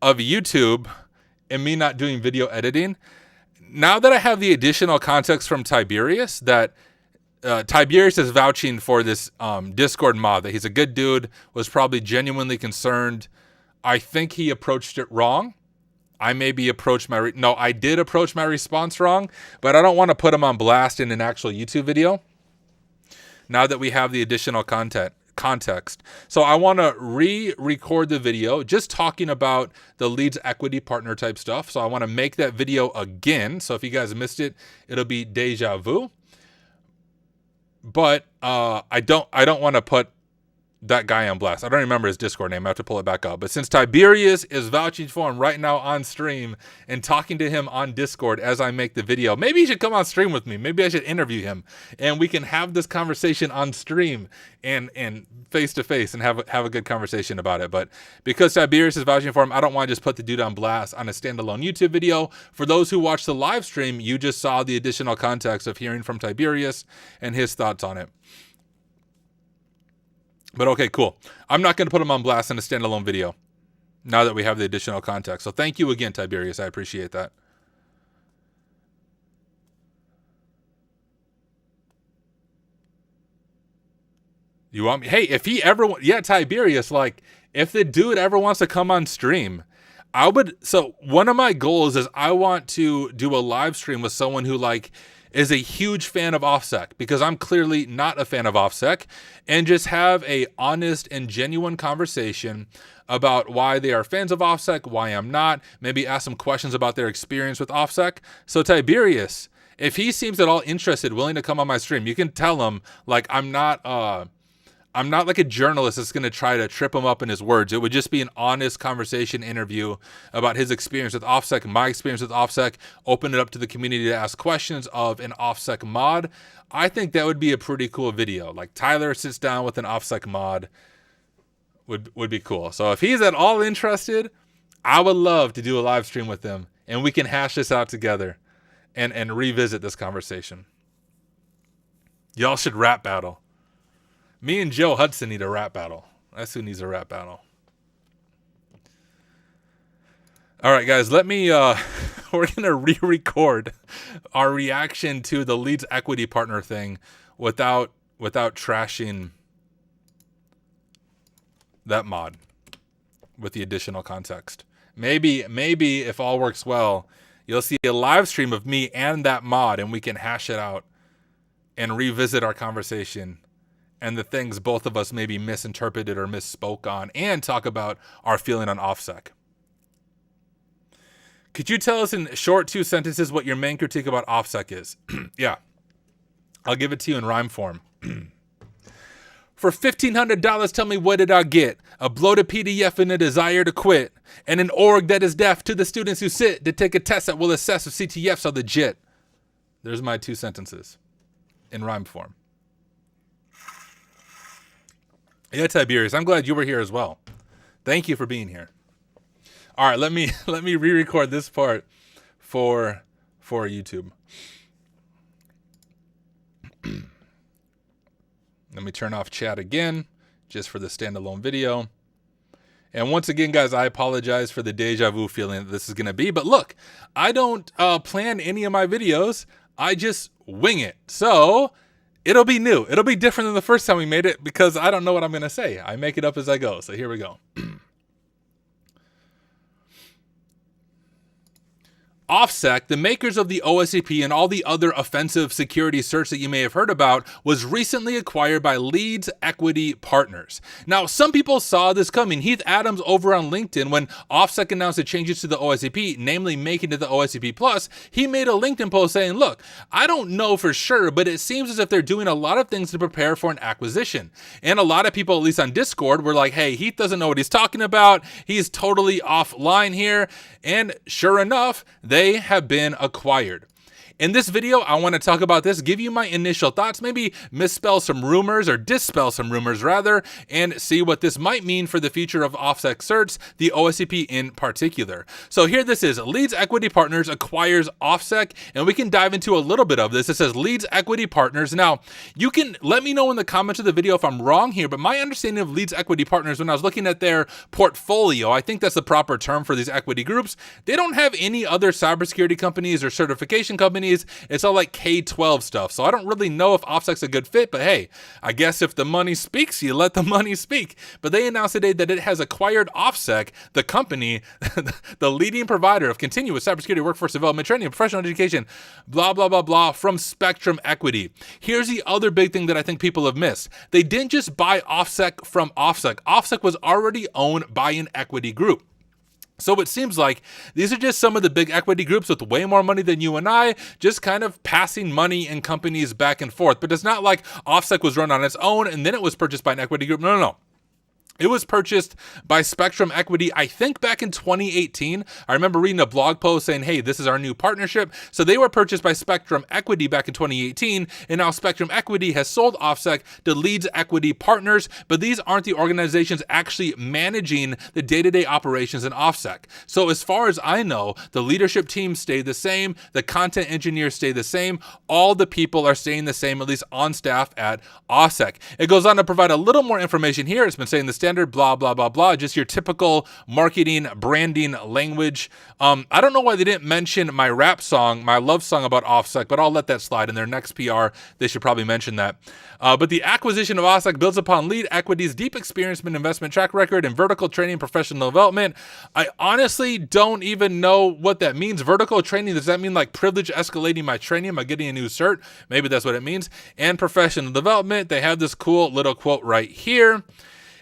YouTube and me not doing video editing. Now that I have the additional context from Tiberius, that Tiberius is vouching for this Discord mod, that he's a good dude, was probably genuinely concerned. I think he approached it wrong. I maybe approached I did approach my response wrong, but I don't want to put him on blast in an actual YouTube video now that we have the additional context. So I want to re-record the video just talking about the Leeds equity partner type stuff. So I want to make that video again. So if you guys missed it, it'll be deja vu. But I don't want to put that guy on blast. I don't remember his Discord name. I have to pull it back up. But since Tiberius is vouching for him right now on stream and talking to him on Discord as I make the video, maybe he should come on stream with me. Maybe I should interview him and we can have this conversation on stream and face to face and have a good conversation about it. But because Tiberius is vouching for him, I don't want to just put the dude on blast on a standalone YouTube video. For those who watch the live stream, you just saw the additional context of hearing from Tiberius and his thoughts on it. But okay, cool. I'm not going to put him on blast in a standalone video now that we have the additional context. So thank you again, Tiberius. I appreciate that. You want me? Hey, if he ever, Tiberius, like if the dude ever wants to come on stream, so one of my goals is I want to do a live stream with someone who like is a huge fan of OffSec, because I'm clearly not a fan of OffSec, and just have a honest and genuine conversation about why they are fans of OffSec, why I'm not, maybe ask some questions about their experience with OffSec. So Tiberius, if he seems at all interested, willing to come on my stream, you can tell him like I'm not like a journalist that's going to try to trip him up in his words. It would just be an honest conversation interview about his experience with OffSec, my experience with OffSec, open it up to the community to ask questions of an OffSec mod. I think that would be a pretty cool video. Like Tyler sits down with an OffSec mod would be cool. So if he's at all interested, I would love to do a live stream with him and we can hash this out together and revisit this conversation. Y'all should rap battle. Me and Joe Hudson need a rap battle. That's who needs a rap battle. All right, guys, let me, we're going to re-record our reaction to the Leeds Equity Partner thing without trashing that mod with the additional context. Maybe if all works well, you'll see a live stream of me and that mod, and we can hash it out and revisit our conversation and the things both of us maybe misinterpreted or misspoke on, and talk about our feeling on OffSec. Could you tell us in short 2 sentences what your main critique about OffSec is? Yeah, I'll give it to you in rhyme form. For $1,500, tell me what did I get? A bloated PDF and a desire to quit, and an org that is deaf to the students who sit to take a test that will assess if CTFs are legit. There's my 2 sentences in rhyme form. Yeah, Tiberius, I'm glad you were here as well. Thank you for being here. All right, let me re-record this part for YouTube. Let me turn off chat again, just for the standalone video. And once again, guys, I apologize for the deja vu feeling that this is going to be. But look, I don't plan any of my videos. I just wing it. So it'll be new. It'll be different than the first time we made it because I don't know what I'm going to say. I make it up as I go. So here we go. OffSec, the makers of the OSCP and all the other offensive security certs that you may have heard about, was recently acquired by Leeds Equity Partners. Now, some people saw this coming. Heath Adams over on LinkedIn, when OffSec announced the changes to the OSCP, namely making it the OSCP Plus, he made a LinkedIn post saying, look, I don't know for sure, but it seems as if they're doing a lot of things to prepare for an acquisition. And a lot of people, at least on Discord, were like, hey, Heath doesn't know what he's talking about. He's totally offline here. And sure enough, they have been acquired. In this video, I want to talk about this, give you my initial thoughts, maybe misspell some rumors or dispel some rumors rather, and see what this might mean for the future of OffSec certs, the OSCP in particular. So here this is, Leeds Equity Partners acquires OffSec, and we can dive into a little bit of this. It says Leeds Equity Partners. Now, you can let me know in the comments of the video if I'm wrong here, but my understanding of Leeds Equity Partners, when I was looking at their portfolio, I think that's the proper term for these equity groups, they don't have any other cybersecurity companies or certification companies. It's all like K-12 stuff. So I don't really know if OffSec's a good fit, but hey, I guess if the money speaks, you let the money speak. But they announced today that it has acquired OffSec, the company, the leading provider of continuous cybersecurity workforce development, training, and professional education, blah, blah, blah, blah, from Spectrum Equity. Here's the other big thing that I think people have missed. They didn't just buy OffSec from OffSec. OffSec was already owned by an equity group. So it seems like these are just some of the big equity groups with way more money than you and I, just kind of passing money and companies back and forth. But it's not like OffSec was run on its own and then it was purchased by an equity group. No, no, no. It was purchased by Spectrum Equity, I think back in 2018. I remember reading a blog post saying, hey, this is our new partnership. So they were purchased by Spectrum Equity back in 2018. And now Spectrum Equity has sold OffSec to Leeds Equity Partners. But these aren't the organizations actually managing the day-to-day operations in OffSec. So as far as I know, the leadership team stayed the same. The content engineers stay the same. All the people are staying the same, at least on staff at OffSec. It goes on to provide a little more information here. It's been saying the standard blah, blah, blah, blah, just your typical marketing, branding language. I don't know why they didn't mention my rap song, my love song about OffSec, but I'll let that slide. In their next PR, they should probably mention that. But the acquisition of OffSec builds upon Lead Equity's deep experience and investment track record in vertical training and professional development. I honestly don't even know what that means. Vertical training, does that mean like privilege escalating my training? Am I getting a new cert? Maybe that's what it means. And professional development, they have this cool little quote right here.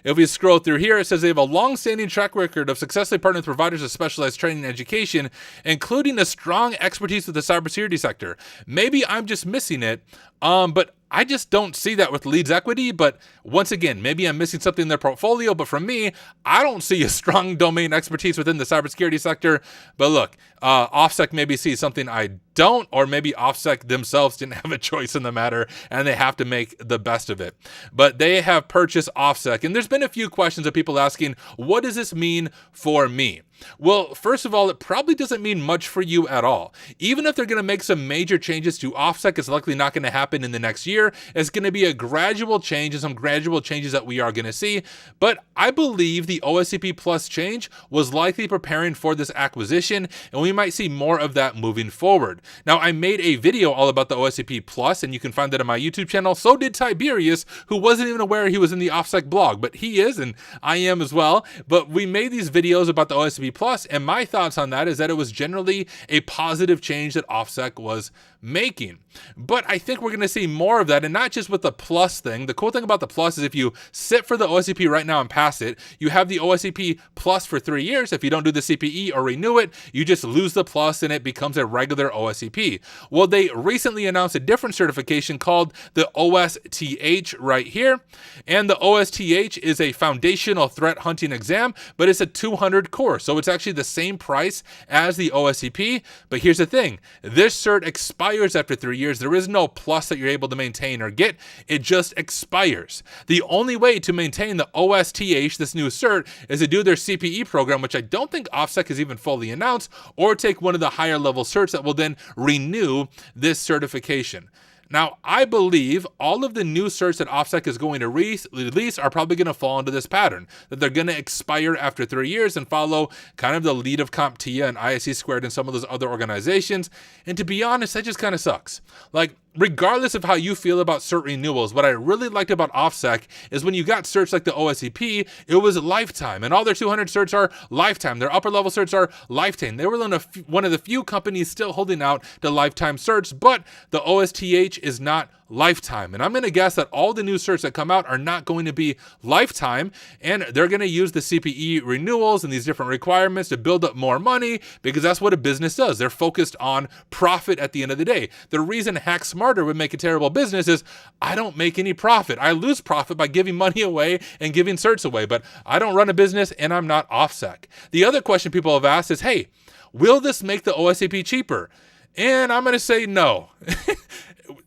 If we scroll through here, it says they have a long-standing track record of successfully partnering with providers of specialized training and education, including a strong expertise with the cybersecurity sector. Maybe I'm just missing it, but I just don't see that with Leeds Equity. But once again, maybe I'm missing something in their portfolio. But for me, I don't see a strong domain expertise within the cybersecurity sector. But look, OffSec maybe sees something I don't, or maybe OffSec themselves didn't have a choice in the matter and they have to make the best of it. But they have purchased OffSec, and there's been a few questions of people asking, what does this mean for me? Well, first of all, it probably doesn't mean much for you at all. Even if they're going to make some major changes to OffSec, it's likely not going to happen in the next year. It's going to be a gradual change and some gradual changes that we are going to see. But I believe the OSCP Plus change was likely preparing for this acquisition, and we might see more of that moving forward. Now, I made a video all about the OSCP Plus, and you can find that on my YouTube channel. So did Tiberius, who wasn't even aware he was in the OffSec blog, but he is, and I am as well. But we made these videos about the OSCP Plus, and my thoughts on that is that it was generally a positive change that OffSec was making. But I think we're going to see more of that, and not just with the Plus thing. The cool thing about the Plus is if you sit for the OSCP right now and pass it, you have the OSCP Plus for 3 years. If you don't do the CPE or renew it, you just lose the Plus and it becomes a regular OSCP. Well, they recently announced a different certification called the OSTH right here. And the OSTH is a foundational threat hunting exam, but it's a 200 course. So it's actually the same price as the OSCP. But here's the thing. This cert expires after 3 years. There is no Plus that you're able to maintain or get. It just expires. The only way to maintain the OSTH, this new cert, is to do their CPE program, which I don't think OffSec has even fully announced, or take one of the higher level certs that will then renew this certification. Now, I believe all of the new certs that OffSec is going to release are probably going to fall into this pattern, that they're going to expire after 3 years and follow kind of the lead of CompTIA and ISC Squared and some of those other organizations. And to be honest, that just kind of sucks. Like, regardless of how you feel about cert renewals, what I really liked about OffSec is when you got certs like the OSCP, it was lifetime, and all their 200 certs are lifetime. Their upper level certs are lifetime. They were one of the few companies still holding out the lifetime certs, but the OSTH is not lifetime. And I'm going to guess that all the new certs that come out are not going to be lifetime, and they're going to use the CPE renewals and these different requirements to build up more money, because that's what a business does. They're focused on profit at the end of the day. The reason Hack Smarter would make a terrible business is I don't make any profit. I lose profit by giving money away and giving certs away, but I don't run a business and I'm not OffSec. The other question people have asked is, hey, will this make the OSCP cheaper? And I'm going to say no.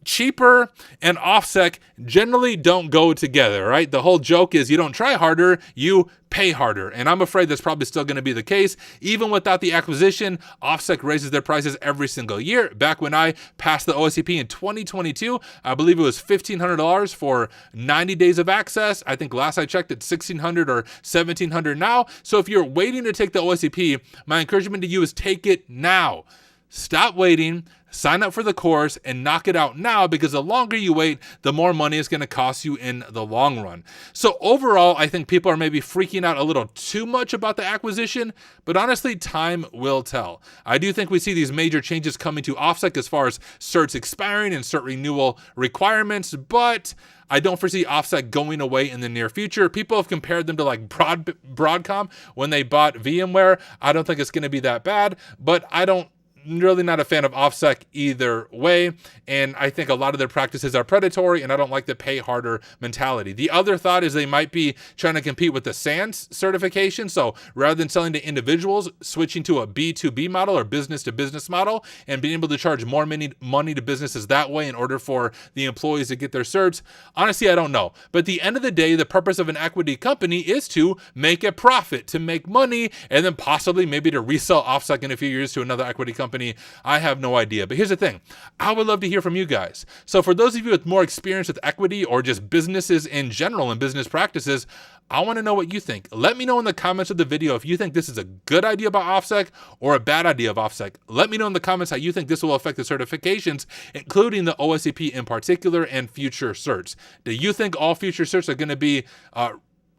Cheaper and OffSec generally don't go together, right? The whole joke is you don't try harder, you pay harder. And I'm afraid that's probably still going to be the case. Even without the acquisition, OffSec raises their prices every single year. Back when I passed the OSCP in 2022, I believe it was $1,500 for 90 days of access. I think last I checked it's $1,600 or $1,700 now. So if you're waiting to take the OSCP, my encouragement to you is take it now. Stop waiting, sign up for the course, and knock it out now, because the longer you wait, the more money it's going to cost you in the long run. So overall, I think people are maybe freaking out a little too much about the acquisition, but honestly, time will tell. I do think we see these major changes coming to OffSec as far as certs expiring and cert renewal requirements, but I don't foresee OffSec going away in the near future. People have compared them to like Broadcom when they bought VMware. I don't think it's going to be that bad, but really not a fan of OffSec either way, and I think a lot of their practices are predatory, and I don't like the pay harder mentality. The other thought is they might be trying to compete with the SANS certification, so rather than selling to individuals, switching to a B2B model or business to business model and being able to charge more money to businesses that way in order for the employees to get their certs. Honestly, I don't know. But at the end of the day, the purpose of an equity company is to make a profit, to make money, and then possibly maybe to resell OffSec in a few years to another equity company. I have no idea. But here's the thing. I would love to hear from you guys. So for those of you with more experience with equity or just businesses in general and business practices, I want to know what you think. Let me know in the comments of the video if you think this is a good idea about OffSec or a bad idea of OffSec. Let me know in the comments how you think this will affect the certifications, including the OSCP in particular and future certs. Do you think all future certs are going to be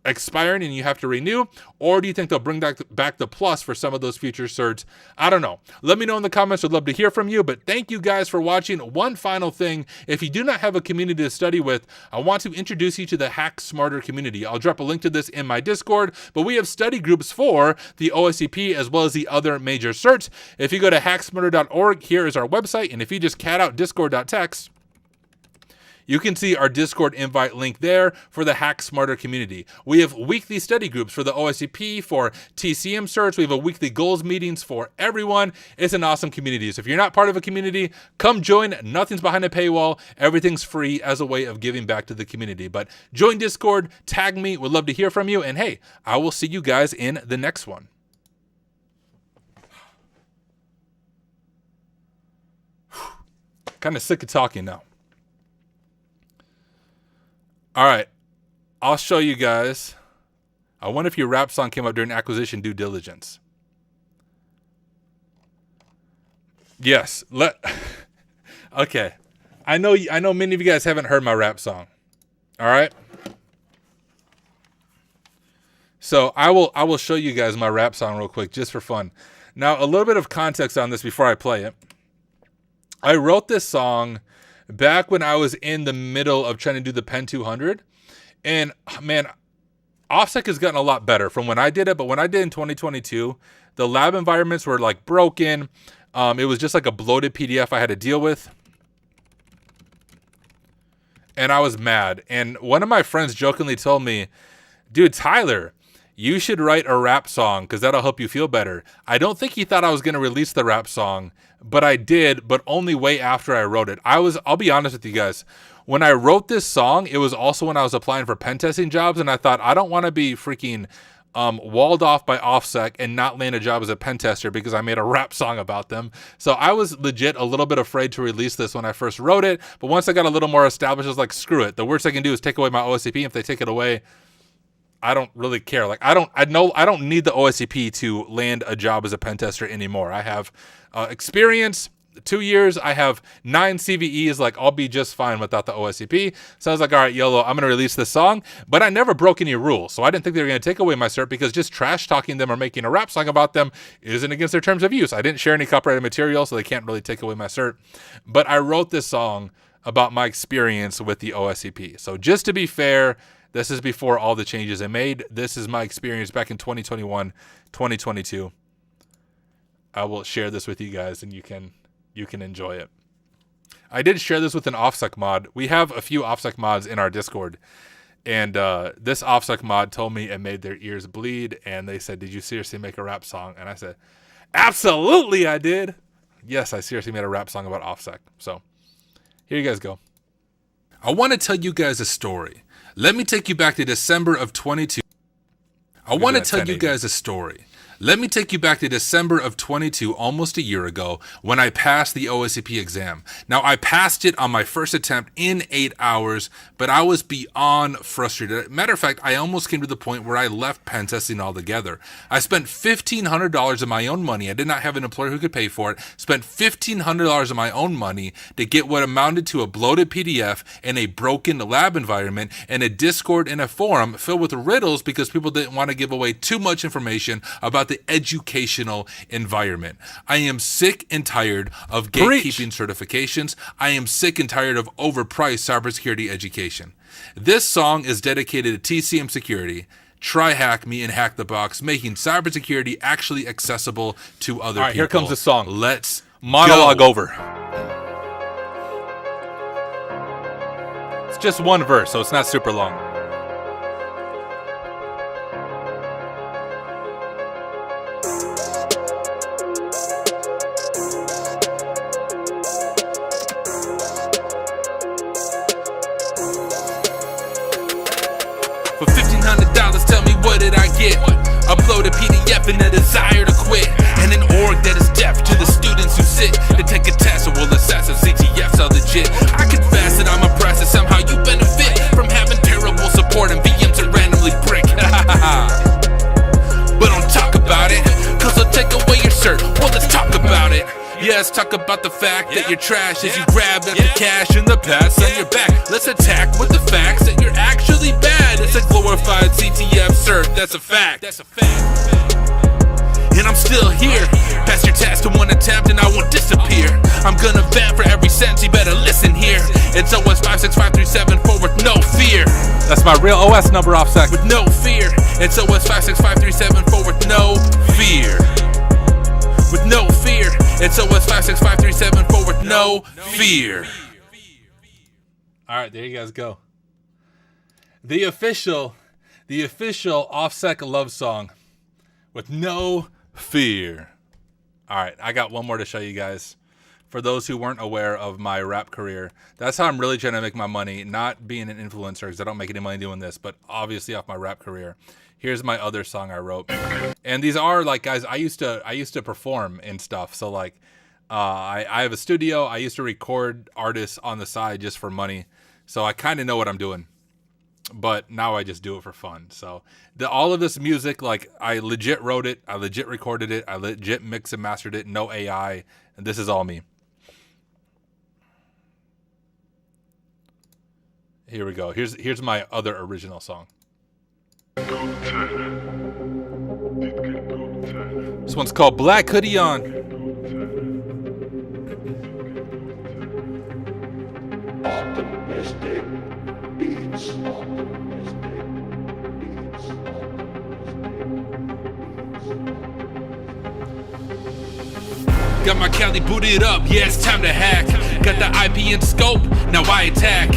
expiring and you have to renew, or do you think they'll bring back the plus for some of those future certs? I don't know. Let me know in the comments. I'd love to hear from you, but thank you guys for watching. One final thing, if you do not have a community to study with, I want to introduce you to the Hack Smarter community. I'll drop a link to this in my Discord, but we have study groups for the OSCP as well as the other major certs. If you go to hacksmarter.org, here is our website, and if you just cat out discord.text, You can see our Discord invite link there for the Hack Smarter community. We have weekly study groups for the OSCP, for TCM certs. We have a weekly goals meetings for everyone. It's an awesome community. So if you're not part of a community, come join. Nothing's behind a paywall. Everything's free as a way of giving back to the community. But join Discord, tag me. Would love to hear from you. And hey, I will see you guys in the next one. Kind of sick of talking now. All right, I'll show you guys. I wonder if your rap song came up during acquisition due diligence. Yes. Okay. I know many of you guys haven't heard my rap song. All right. So I will show you guys my rap song real quick just for fun. Now, a little bit of context on this before I play it. I wrote this song back when I was in the middle of trying to do the Pen 200. And man, OffSec has gotten a lot better from when I did it. But when I did in 2022, the lab environments were like broken. It was just like a bloated PDF I had to deal with. And I was mad. And one of my friends jokingly told me, dude, Tyler, you should write a rap song because that'll help you feel better. I don't think he thought I was going to release the rap song, but I did, but only way after I wrote it. I'll be honest with you guys. When I wrote this song, it was also when I was applying for pen testing jobs, and I thought, I don't want to be freaking walled off by OffSec and not land a job as a pen tester because I made a rap song about them. So I was legit a little bit afraid to release this when I first wrote it, but once I got a little more established, I was like, screw it. The worst I can do is take away my OSCP. If they take it away, I don't really care. Like I don't need the OSCP to land a job as a pen tester anymore. I have experience, 2 years. I have 9 CVEs. Like I'll be just fine without the OSCP. So I was like, all right, YOLO, I'm going to release this song. But I never broke any rules. So I didn't think they were going to take away my cert because just trash talking them or making a rap song about them isn't against their terms of use. I didn't share any copyrighted material, so they can't really take away my cert. But I wrote this song about my experience with the OSCP. So just to be fair, this is before all the changes I made. This is my experience back in 2021, 2022. I will share this with you guys and you can enjoy it. I did share this with an OffSec mod. We have a few OffSec mods in our Discord. And this OffSec mod told me it made their ears bleed. And they said, did you seriously make a rap song? And I said, absolutely I did. Yes, I seriously made a rap song about OffSec. So here you guys go. I want to tell you guys a story. Let me take you back to December of 22. I want to tell you guys a story. Let me take you back to December of 22, almost a year ago, when I passed the OSCP exam. Now, I passed it on my first attempt in 8 hours, but I was beyond frustrated. Matter of fact, I almost came to the point where I left pen testing altogether. I spent $1,500 of my own money. I did not have an employer who could pay for it. Spent $1,500 of my own money to get what amounted to a bloated PDF in a broken lab environment and a Discord and a forum filled with riddles because people didn't want to give away too much information about the educational environment. I am sick and tired of gatekeeping certifications. I am sick and tired of overpriced cybersecurity education. This song is dedicated to TCM security. Try hack me and hack the box, making cybersecurity actually accessible to other people. All right, here comes the song. Let's monologue over. It's just one verse, so it's not super long. For $1,500, tell me what did I get? Upload a PDF and a desire to quit, and an org that is deaf to the students who sit to take a test or will assess if CTFs are legit. I confess that I'm impressed that somehow you benefit from having terrible support and VMs that randomly brick. But don't talk about it, cause I'll take away your cert. Well, let's talk about it. Yeah, let's talk about the fact that you're trash as you grab at the cash in the past on your back. Let's attack with the facts that you're actually bad. It's a glorified CTF cert, that's a fact. And I'm still here. Pass your test in one attempt and I won't disappear. I'm gonna vent for every sentence, you better listen here. It's OS 56537 with no fear. That's my real OS number, OffSec. With no fear. It's OS 56537 with no fear. With no fear. It's OS 56537 with no fear. All right, there you guys go. The official Offset love song with no fear. All right, I got one more to show you guys. For those who weren't aware of my rap career, that's how I'm really trying to make my money, not being an influencer because I don't make any money doing this, but obviously off my rap career. Here's my other song I wrote. And these are like, guys, I used to perform and stuff. So like, I have a studio. I used to record artists on the side just for money. So I kind of know what I'm doing, but now I just do it for fun. So all of this music, like I legit wrote it. I legit recorded it. I legit mixed and mastered it. No AI. And this is all me. Here we go. Here's my other original song. This one's called Black Hoodie On. Optimistic beats. Optimistic beats. Got my Cali booted up, yeah, it's time to hack. Got the IP in scope, now I attack.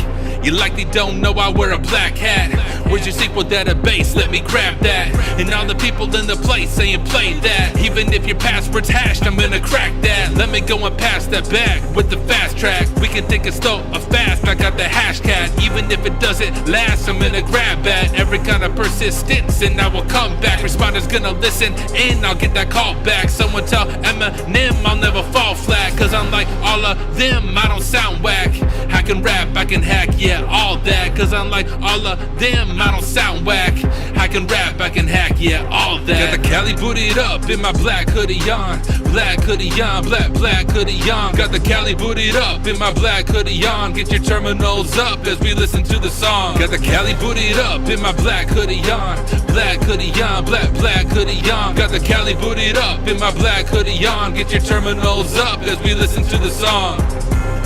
You likely don't know I wear a black hat. Where's your SQL database? Let me grab that. And all the people in the place saying play that. Even if your password's hashed, I'm gonna crack that. Let me go and pass that back with the fast track. We can think it's slow or fast, I got the hash cat. Even if it doesn't last, I'm gonna grab that. Every kind of persistence and I will come back. Responders gonna listen and I'll get that call back. Someone tell Eminem I'll never fall flat. Cause unlike all of them, I don't sound whack. I can rap, I can hack, yeah, all that. Cause unlike all of them, I don't sound whack. I can rap, I can hack, yeah, all that. Got the Cali booted up in my black hoodie on. Black hoodie on, black hoodie on. Got the Cali booted up in my black hoodie on. Get your terminals up as we listen to the song. Got the Cali booted up in my black hoodie on. Black hoodie on, black hoodie on. Got the Cali booted up in my black hoodie on. Get your terminals up as we listen to the song.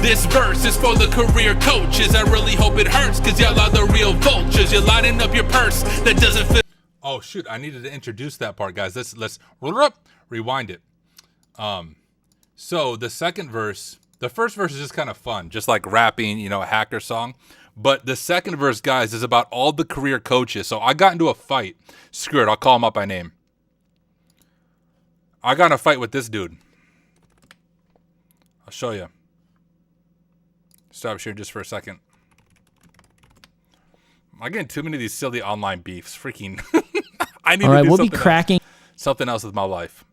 This verse is for the career coaches. I really hope it hurts, cause y'all are the real vultures. You're lining up your purse that doesn't fit. Oh shoot, I needed to introduce that part, guys. Let's rewind it. So the second verse, the first verse is just kind of fun, just like rapping, you know, a hacker song. But the second verse, guys, is about all the career coaches. So I got into a fight. Screw it, I'll call him up by name. I got in a fight with this dude. I'll show you. Stop sharing just for a second. I'm getting too many of these silly online beefs. Freaking. I need to do something else with my life.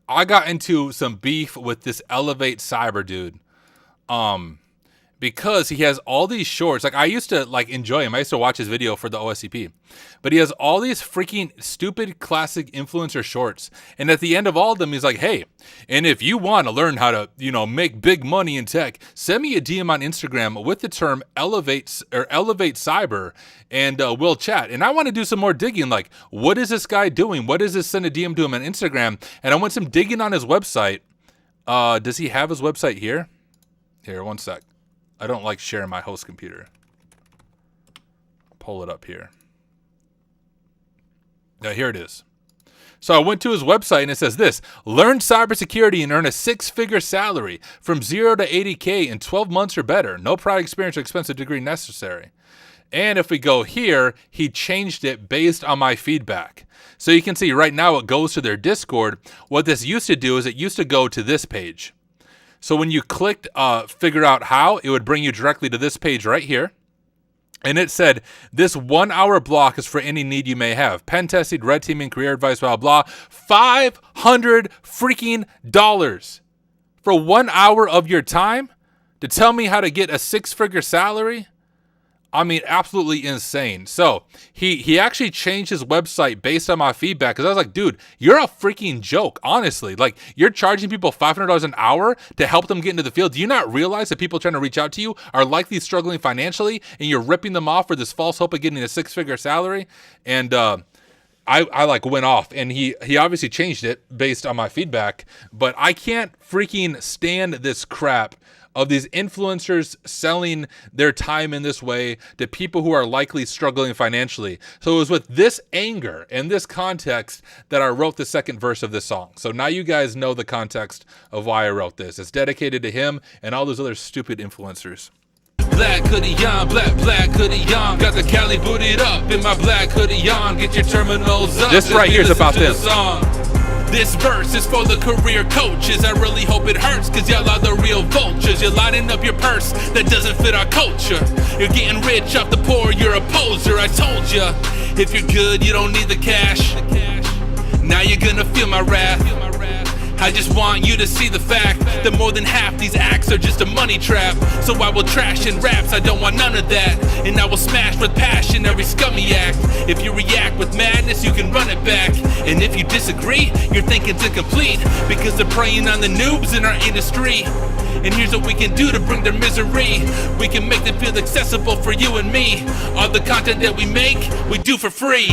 I got into some beef with this Elevate Cyber dude. Because he has all these shorts. Like I used to like enjoy him. I used to watch his video for the OSCP. But he has all these freaking stupid classic influencer shorts. And at the end of all of them, he's like, hey, and if you want to learn how to, you know, make big money in tech, send me a DM on Instagram with the term Elevate Cyber and we'll chat. And I want to do some more digging. Like, what is this guy doing? What is this? Send a DM to him on Instagram. And I went some digging on his website. Does he have his website here? Here, one sec. I don't like sharing my host computer. Pull it up here. Now, here it is. So I went to his website and it says this: learn cybersecurity and earn a 6-figure salary from 0 to 80K in 12 months or better. No prior experience or expensive degree necessary. And if we go here, he changed it based on my feedback. So you can see right now it goes to their Discord. What this used to do is it used to go to this page. So when you clicked figure out how, it would bring you directly to this page right here. And it said, this 1 hour block is for any need you may have. Pen testing, red teaming, career advice, blah, blah. $500 freaking dollars for 1 hour of your time to tell me how to get a 6-figure salary? I mean, absolutely insane. So he actually changed his website based on my feedback because I was like, dude, you're a freaking joke, honestly. Like, you're charging people $500 an hour to help them get into the field. Do you not realize that people trying to reach out to you are likely struggling financially and you're ripping them off for this false hope of getting a 6-figure salary? And I like went off, and he obviously changed it based on my feedback, but I can't freaking stand this crap of these influencers selling their time in this way to people who are likely struggling financially. So it was with this anger and this context that I wrote the second verse of this song. So now you guys know the context of why I wrote this. It's dedicated to him and all those other stupid influencers. black hoodie on, black hoodie on. Got the Cali booted up in my black hoodie on. Get your terminals up. This right here is about this. This verse is for the career coaches. I really hope it hurts, cause y'all are the real vultures. You're lining up your purse that doesn't fit our culture. You're getting rich off the poor, you're a poser. I told ya, if you're good, you don't need the cash. Now you're gonna feel my wrath. I just want you to see the fact that more than half these acts are just a money trap. So I will trash in raps, I don't want none of that. And I will smash with passion every scummy act. If you react with madness, you can run it back. And if you disagree, your thinking's incomplete, because they're preying on the noobs in our industry. And here's what we can do to bring their misery. We can make them feel accessible for you and me. All the content that we make, we do for free.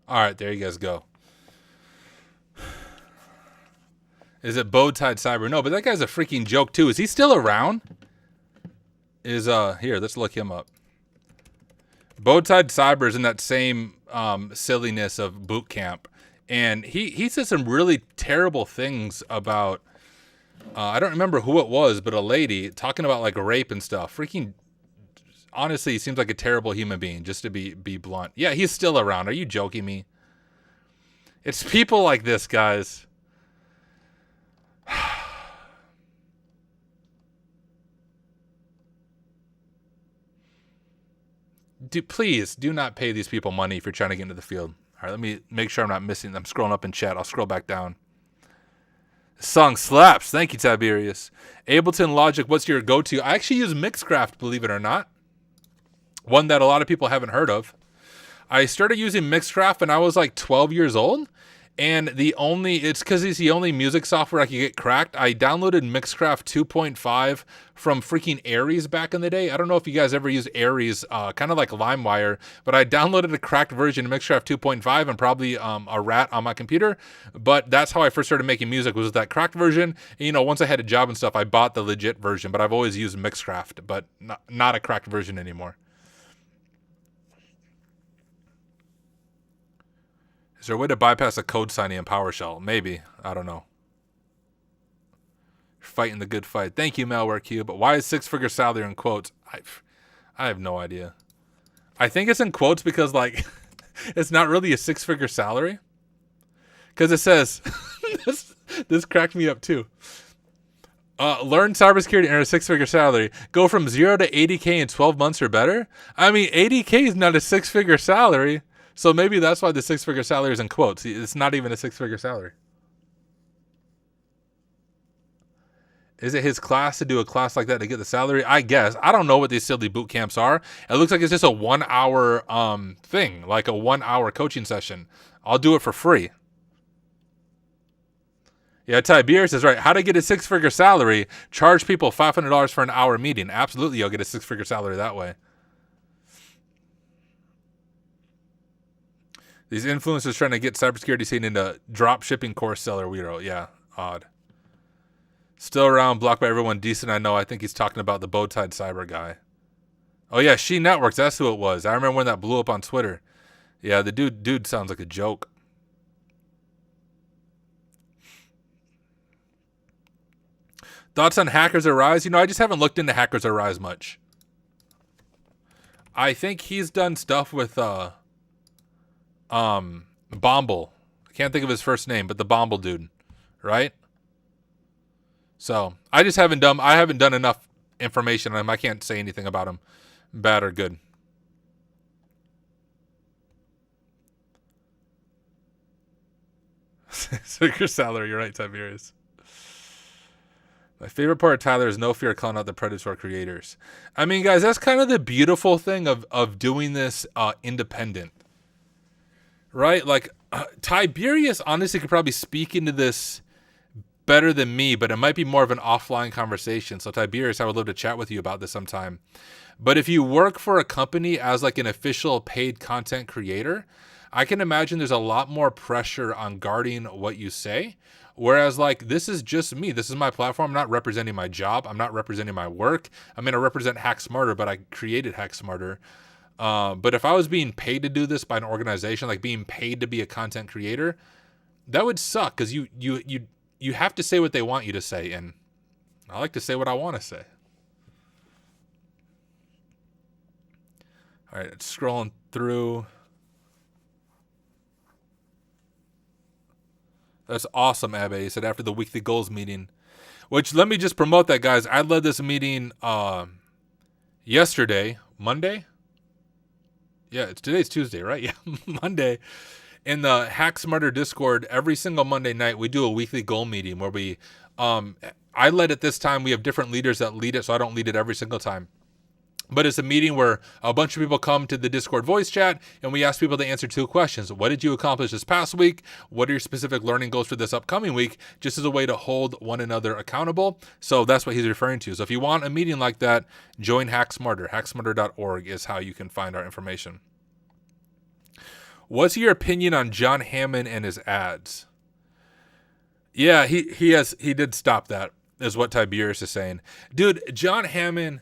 Alright, there you guys go. Is it Bowtied Cyber? No, but that guy's a freaking joke too. Is he still around? Here, let's look him up. Bowtied Cyber is in that same silliness of boot camp. And he said some really terrible things about, I don't remember who it was, but a lady talking about like rape and stuff. Freaking, honestly, he seems like a terrible human being, just to be blunt. Yeah, he's still around. Are you joking me? It's people like this, guys. Please do not pay these people money if you're trying to get into the field. All right, let me make sure I'm not missing. I'm scrolling up in chat. I'll scroll back down. Song slaps. Thank you, Tiberius. Ableton Logic, what's your go-to? I actually use Mixcraft, believe it or not. One that a lot of people haven't heard of. I started using Mixcraft when I was like 12 years old. And it's because it's the only music software I could get cracked. I downloaded Mixcraft 2.5 from freaking Aries back in the day. I don't know if you guys ever used Aries, kind of like LimeWire, but I downloaded a cracked version of Mixcraft 2.5 and probably a rat on my computer. But that's how I first started making music, was that cracked version. And, you know, once I had a job and stuff, I bought the legit version, but I've always used Mixcraft, but not a cracked version anymore. Is there a way to bypass a code signing in PowerShell? Maybe. I don't know. Fighting the good fight. Thank you, Malware Cube. But why is six-figure salary in quotes? I have no idea. I think it's in quotes because, like, it's not really a six-figure salary. Because it says, this cracked me up too. Learn cybersecurity and earn a six-figure salary. Go from 0 to 80K in 12 months or better? I mean, 80K is not a six-figure salary. So maybe that's why the six-figure salary is in quotes. It's not even a six-figure salary. Is it his class to do a class like that to get the salary? I guess. I don't know what these silly boot camps are. It looks like it's just a 1 hour thing, like a 1 hour coaching session. I'll do it for free. Yeah, Tiberius is right. How to get a six-figure salary? Charge people $500 for an hour meeting. Absolutely, you'll get a six-figure salary that way. These influencers trying to get cybersecurity scene into drop shipping course seller Weirdo. Yeah, odd. Still around, blocked by everyone decent I know. I think he's talking about the Bowtied Cyber guy. Oh yeah, She Networks. That's who it was. I remember when that blew up on Twitter. Yeah, the dude sounds like a joke. Thoughts on Hackers Arise? You know, I just haven't looked into Hackers Arise much. I think he's done stuff with Bomble. I can't think of his first name, but the Bomble dude, right? So I haven't done enough information on him. I can't say anything about him, bad or good. Six-figure salary, you're right, Tiberius. My favorite part of Tyler is no fear of calling out the predatory creators. I mean, guys, that's kind of the beautiful thing of doing this independent. Right? Like, Tiberius honestly could probably speak into this better than me, but it might be more of an offline conversation. So Tiberius, I would love to chat with you about this sometime. But if you work for a company as like an official paid content creator, I can imagine there's a lot more pressure on guarding what you say. Whereas like, this is just me. This is my platform. I'm not representing my job. I'm not representing my work. I'm going to represent Hack Smarter, but I created Hack Smarter. But if I was being paid to do this by an organization, like being paid to be a content creator, that would suck because you have to say what they want you to say. And I like to say what I want to say. All right, scrolling through. That's awesome, Abbe. He said after the weekly goals meeting, which let me just promote that, guys. I led this meeting yesterday, Monday. Yeah, today's Tuesday, right? Yeah, Monday. In the Hack Smarter Discord, every single Monday night, we do a weekly goal meeting where we, I led it this time. We have different leaders that lead it, so I don't lead it every single time. But it's a meeting where a bunch of people come to the Discord voice chat and we ask people to answer 2 questions. What did you accomplish this past week? What are your specific learning goals for this upcoming week? Just as a way to hold one another accountable. So that's what he's referring to. So if you want a meeting like that, join Hack Smarter. Hacksmarter.org is how you can find our information. What's your opinion on John Hammond and his ads? Yeah, he did stop that, is what Tiberius is saying. Dude, John Hammond,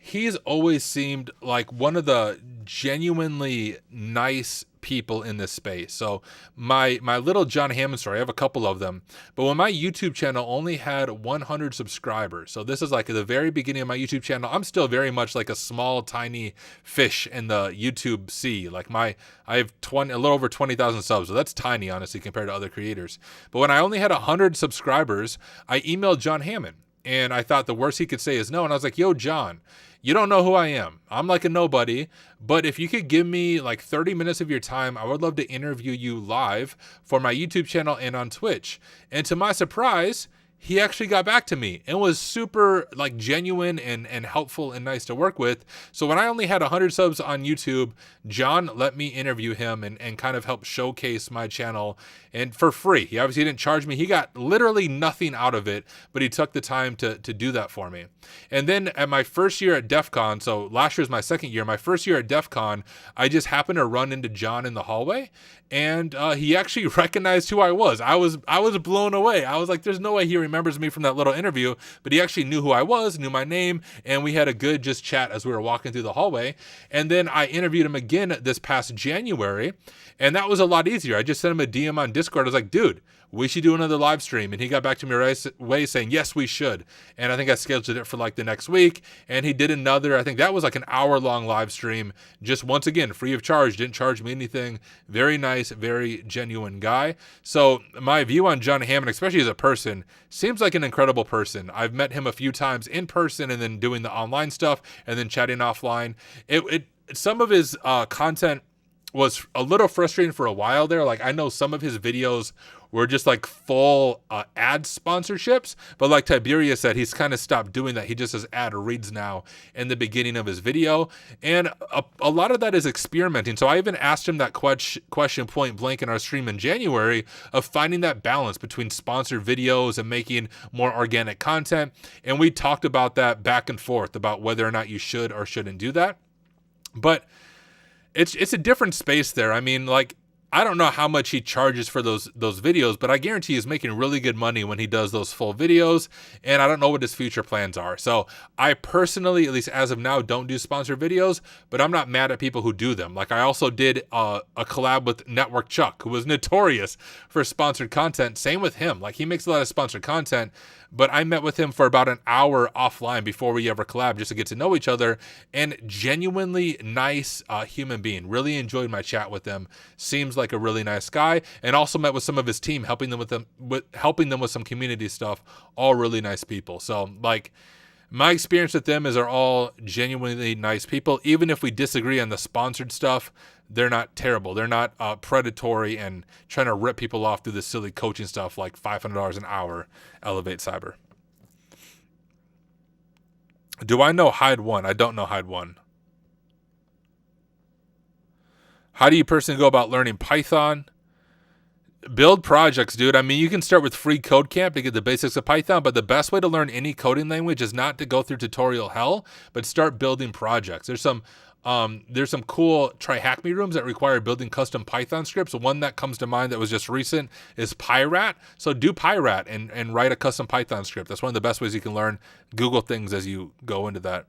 he's always seemed like one of the genuinely nice people in this space. So my little John Hammond story, I have a couple of them, but when my YouTube channel only had 100 subscribers, so this is like at the very beginning of my YouTube channel, I'm still very much like a small, tiny fish in the YouTube sea. Like I have a little over 20,000 subs, so that's tiny, honestly, compared to other creators. But when I only had 100 subscribers, I emailed John Hammond. And I thought the worst he could say is no. And I was like, yo, John, you don't know who I am. I'm like a nobody. But if you could give me like 30 minutes of your time, I would love to interview you live for my YouTube channel and on Twitch. And to my surprise, he actually got back to me and was super like genuine and helpful and nice to work with. So when I only had 100 subs on YouTube, John let me interview him and kind of help showcase my channel, and for free. He obviously didn't charge me. He got literally nothing out of it, but he took the time to do that for me. And then at my first year at DEF CON, so last year was my second year, my first year at DEF CON, I just happened to run into John in the hallway, and he actually recognized who I was. I was blown away. I was like, there's no way he remembers me from that little interview, but he actually knew who I was, knew my name, and we had a good just chat as we were walking through the hallway. And then I interviewed him again this past January, and that was a lot easier. I just sent him a DM on Discord. I was like, dude, we should do another live stream. And he got back to me right away saying, yes, we should. And I think I scheduled it for like the next week. And he did another, I think that was like an hour-long live stream, just once again, free of charge, didn't charge me anything. Very nice, very genuine guy. So my view on John Hammond, especially as a person, seems like an incredible person. I've met him a few times in person and then doing the online stuff and then chatting offline. Some of his content was a little frustrating for a while there. Like I know some of his videos were just like full ad sponsorships, but like Tiberius said, he's kind of stopped doing that. He just has ad reads now in the beginning of his video. And a lot of that is experimenting. So I even asked him that question point blank in our stream in January of finding that balance between sponsored videos and making more organic content. And we talked about that back and forth about whether or not you should or shouldn't do that. But it's a different space there. I mean, like, I don't know how much he charges for those videos, but I guarantee he's making really good money when he does those full videos, and I don't know what his future plans are. So I personally, at least as of now, don't do sponsored videos, but I'm not mad at people who do them. Like I also did a collab with Network Chuck, who was notorious for sponsored content. Same with him. Like he makes a lot of sponsored content, but I met with him for about an hour offline before we ever collabed just to get to know each other, and genuinely nice human being. Really enjoyed my chat with him. Seems like a really nice guy, and also met with some of his team, helping them with some community stuff. All really nice people. So like my experience with them is they're all genuinely nice people. Even if we disagree on the sponsored stuff, they're not terrible. They're not predatory and trying to rip people off through the silly coaching stuff like $500 an hour. Elevate Cyber. Do I know Hyde 1? I don't know Hyde 1. How do you personally go about learning Python? Build projects, dude. I mean, you can start with free code camp to get the basics of Python, but the best way to learn any coding language is not to go through tutorial hell, but start building projects. There's some cool Try Hack Me rooms that require building custom Python scripts. One that comes to mind that was just recent is Pyrat. So do Pyrat and write a custom Python script. That's one of the best ways you can learn. Google things as you go into that.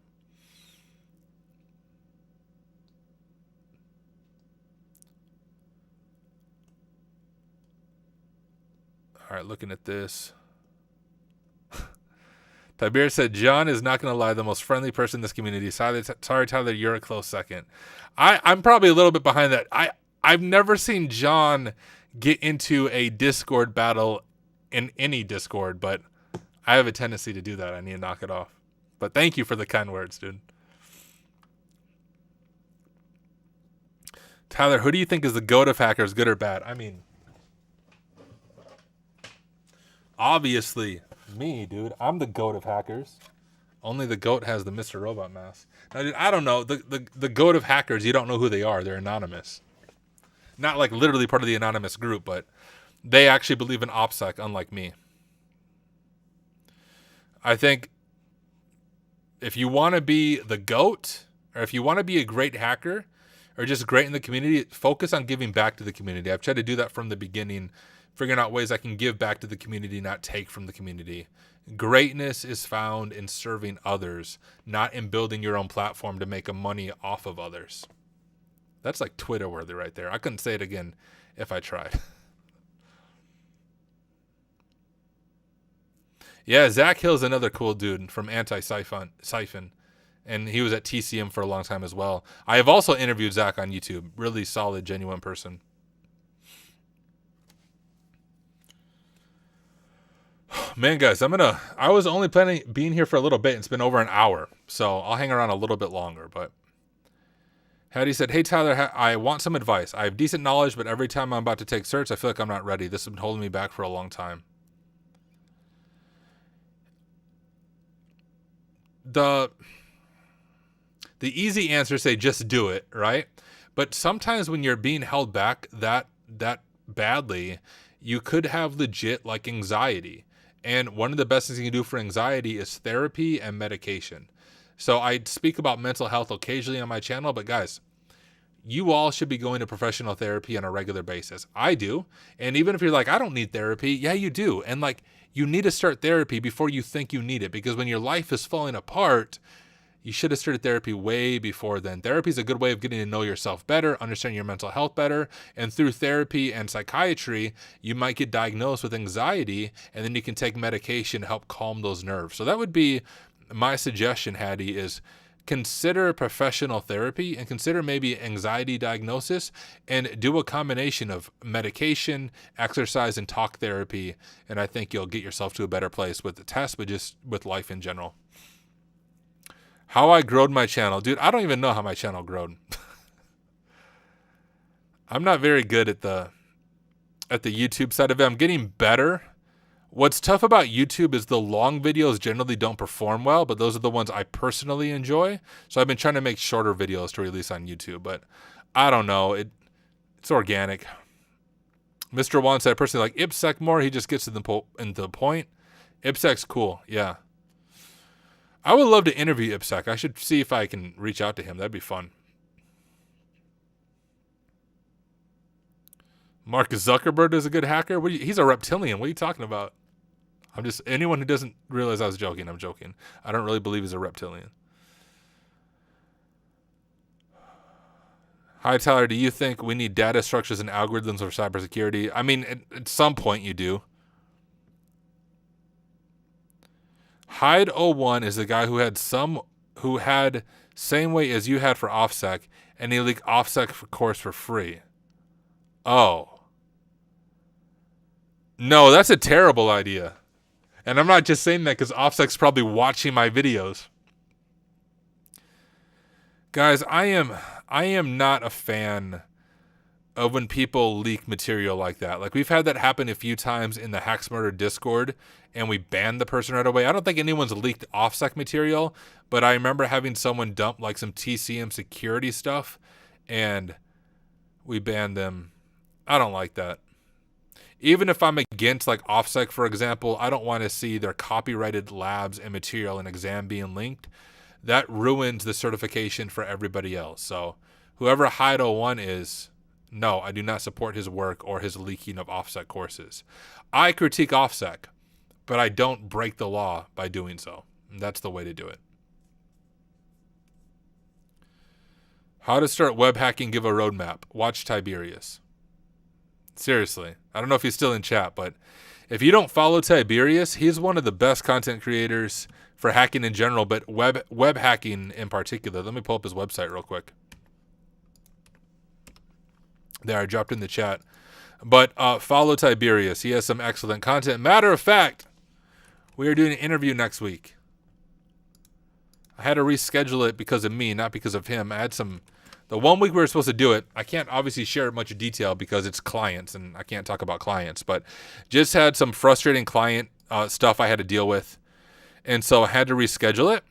All right, looking at this. Tiberius said, John is not going to lie, the most friendly person in this community. Sorry, Tyler, you're a close second. I'm probably a little bit behind that. I've never seen John get into a Discord battle in any Discord, but I have a tendency to do that. I need to knock it off. But thank you for the kind words, dude. Tyler, who do you think is the GOAT of hackers, good or bad? I mean, obviously me, dude. I'm the GOAT of hackers. Only the GOAT has the Mr. Robot mask. Now, dude, I don't know. The GOAT of hackers, you don't know who they are. They're anonymous. Not like literally part of the anonymous group, but they actually believe in OPSEC, unlike me. I think if you want to be the GOAT, or if you want to be a great hacker, or just great in the community, focus on giving back to the community. I've tried to do that from the beginning, figuring out ways I can give back to the community, not take from the community. Greatness is found in serving others, not in building your own platform to make money off of others. That's like Twitter worthy right there. I couldn't say it again if I tried. Yeah, Zach Hill's another cool dude from Anti-Siphon. And he was at TCM for a long time as well. I have also interviewed Zach on YouTube. Really solid, genuine person. Man, guys, I was only planning being here for a little bit. It's been over an hour. So I'll hang around a little bit longer. But Hattie said, hey, Tyler, I want some advice. I have decent knowledge, but every time I'm about to take certs, I feel like I'm not ready. This has been holding me back for a long time. The easy answer is say just do it, right? But sometimes when you're being held back that badly, you could have legit like anxiety. And one of the best things you can do for anxiety is therapy and medication. So I speak about mental health occasionally on my channel, but guys, you all should be going to professional therapy on a regular basis. I do. And even if you're like, I don't need therapy, yeah, you do. And like, you need to start therapy before you think you need it, because when your life is falling apart, you should have started therapy way before then. Therapy is a good way of getting to know yourself better, understanding your mental health better. And through therapy and psychiatry, you might get diagnosed with anxiety, and then you can take medication to help calm those nerves. So that would be my suggestion, Hattie, is consider professional therapy and consider maybe anxiety diagnosis and do a combination of medication, exercise, and talk therapy. And I think you'll get yourself to a better place with the test, but just with life in general. How I growed my channel. Dude, I don't even know how my channel growed. I'm not very good at the YouTube side of it. I'm getting better. What's tough about YouTube is the long videos generally don't perform well, but those are the ones I personally enjoy. So I've been trying to make shorter videos to release on YouTube, but I don't know. It's organic. Mr. Juan said, I personally like IPSEC more. He just gets to the point. IPSEC's cool. Yeah. I would love to interview IPSEC. I should see if I can reach out to him. That'd be fun. Mark Zuckerberg is a good hacker. He's a reptilian. What are you talking about? Anyone who doesn't realize I was joking, I'm joking. I don't really believe he's a reptilian. Hi, Tyler. Do you think we need data structures and algorithms for cybersecurity? I mean, at some point you do. Hyde01 is the guy who had same way as you had for OffSec, and he leaked OffSec course for free. Oh. No, that's a terrible idea. And I'm not just saying that because OffSec's probably watching my videos. Guys, I am not a fan of when people leak material like that. Like, we've had that happen a few times in the HacksMurder Discord, and we banned the person right away. I don't think anyone's leaked OffSec material, but I remember having someone dump like some TCM security stuff, and we banned them. I don't like that. Even if I'm against like OffSec, for example, I don't want to see their copyrighted labs and material and exam being linked. That ruins the certification for everybody else. So whoever Hyde01 is, no, I do not support his work or his leaking of OffSec courses. I critique OffSec, but I don't break the law by doing so. And that's the way to do it. How to start web hacking, give a roadmap. Watch Tiberius. Seriously. I don't know if he's still in chat, but If you don't follow Tiberius, he's one of the best content creators for hacking in general, but web hacking in particular. Let me pull up his website real quick. There, I dropped in the chat. But follow Tiberius. He has some excellent content. Matter of fact, we are doing an interview next week. I had to reschedule it because of me, not because of him. I had the 1 week we were supposed to do it, I can't obviously share much detail because it's clients and I can't talk about clients, but just had some frustrating client stuff I had to deal with. And so I had to reschedule it.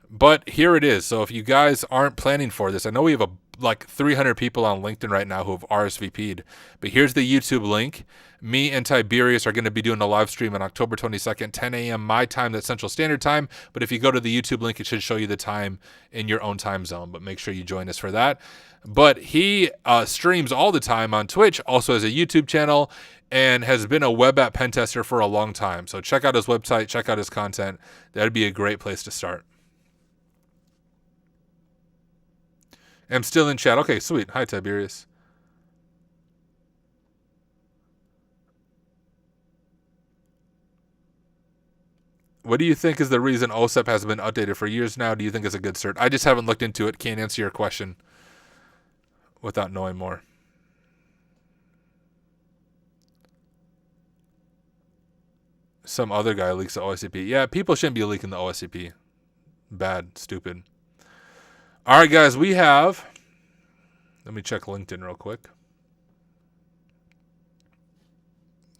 But here it is. So if you guys aren't planning for this, I know we have like 300 people on LinkedIn right now who have RSVP'd, but here's the YouTube link. Me and Tiberius are going to be doing a live stream on October 22nd, 10 a.m. my time, that's Central Standard Time. But if you go to the YouTube link, it should show you the time in your own time zone, but make sure you join us for that. But he streams all the time on Twitch, also has a YouTube channel, and has been a web app pen tester for a long time. So check out his website, check out his content. That'd be a great place to start. I'm still in chat. Okay, sweet. Hi, Tiberius. What do you think is the reason OSEP has been updated for years now? Do you think it's a good cert? I just haven't looked into it. Can't answer your question without knowing more. Some other guy leaks the OSCP. Yeah, people shouldn't be leaking the OSCP. Bad, stupid. All right, guys, we have... Let me check LinkedIn real quick.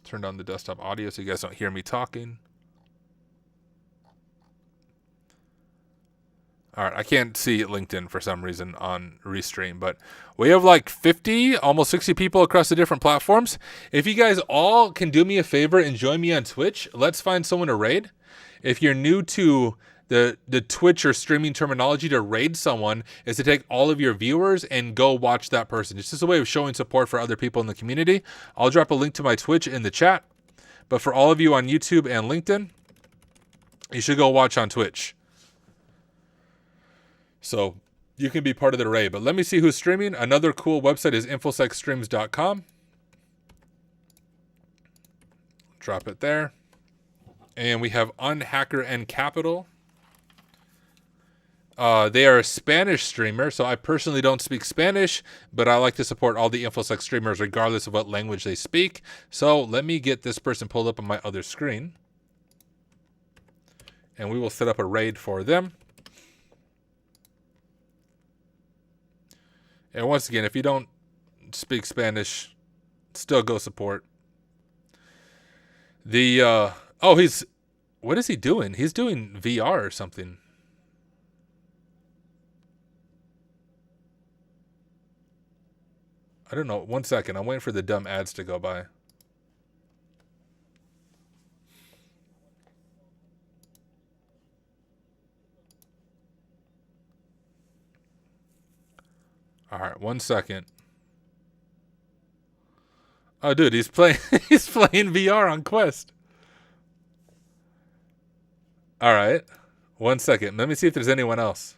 Turn on the desktop audio so you guys don't hear me talking. All right, I can't see LinkedIn for some reason on Restream, but we have like 50, almost 60 people across the different platforms. If you guys all can do me a favor and join me on Twitch, let's find someone to raid. If you're new to the Twitch or streaming terminology, to raid someone is to take all of your viewers and go watch that person. It's just a way of showing support for other people in the community. I'll drop a link to my Twitch in the chat. But for all of you on YouTube and LinkedIn, you should go watch on Twitch. So you can be part of the raid. But let me see who's streaming. Another cool website is infosecstreams.com. Drop it there. And we have Unhacker and Capital. They are a Spanish streamer, so I personally don't speak Spanish, but I like to support all the InfoSec streamers regardless of what language they speak. So let me get this person pulled up on my other screen. And we will set up a raid for them. And once again, if you don't speak Spanish, still go support. What is he doing? He's doing VR or something. I don't know. One second. I'm waiting for the dumb ads to go by. All right, 1 second. Oh, dude, he's playing. He's playing VR on Quest. All right, 1 second. Let me see if there's anyone else.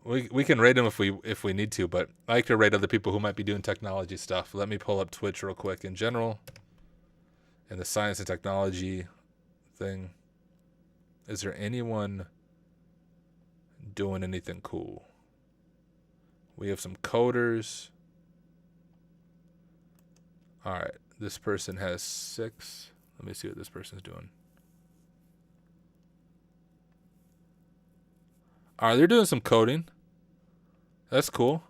We can rate them if we need to, but I like to rate other people who might be doing technology stuff. Let me pull up Twitch real quick in general. And the science and technology thing. Is there anyone doing anything cool? We have some coders. All right, this person has 6. Let me see what this person's doing. All right, they're doing some coding. That's cool.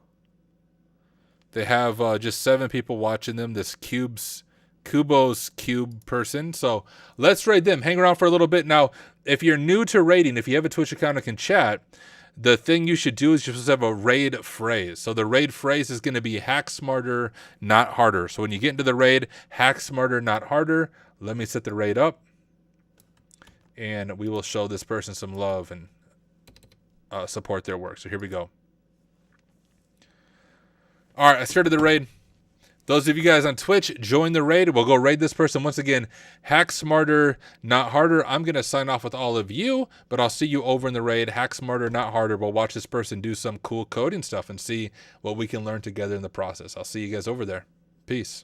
They have just 7 people watching them. This Kubo's Cube person. So let's raid them. Hang around for a little bit. Now, if you're new to raiding, if you have a Twitch account and can chat, the thing you should do is just have a raid phrase. So the raid phrase is going to be hack smarter, not harder. So when you get into the raid, hack smarter, not harder. Let me set the raid up. And we will show this person some love and support their work. So here we go. All right, I started the raid. Those of you guys on Twitch, join the raid. We'll go raid this person once again. Hack smarter, not harder. I'm going to sign off with all of you, but I'll see you over in the raid. Hack smarter, not harder. We'll watch this person do some cool coding stuff and see what we can learn together in the process. I'll see you guys over there. Peace.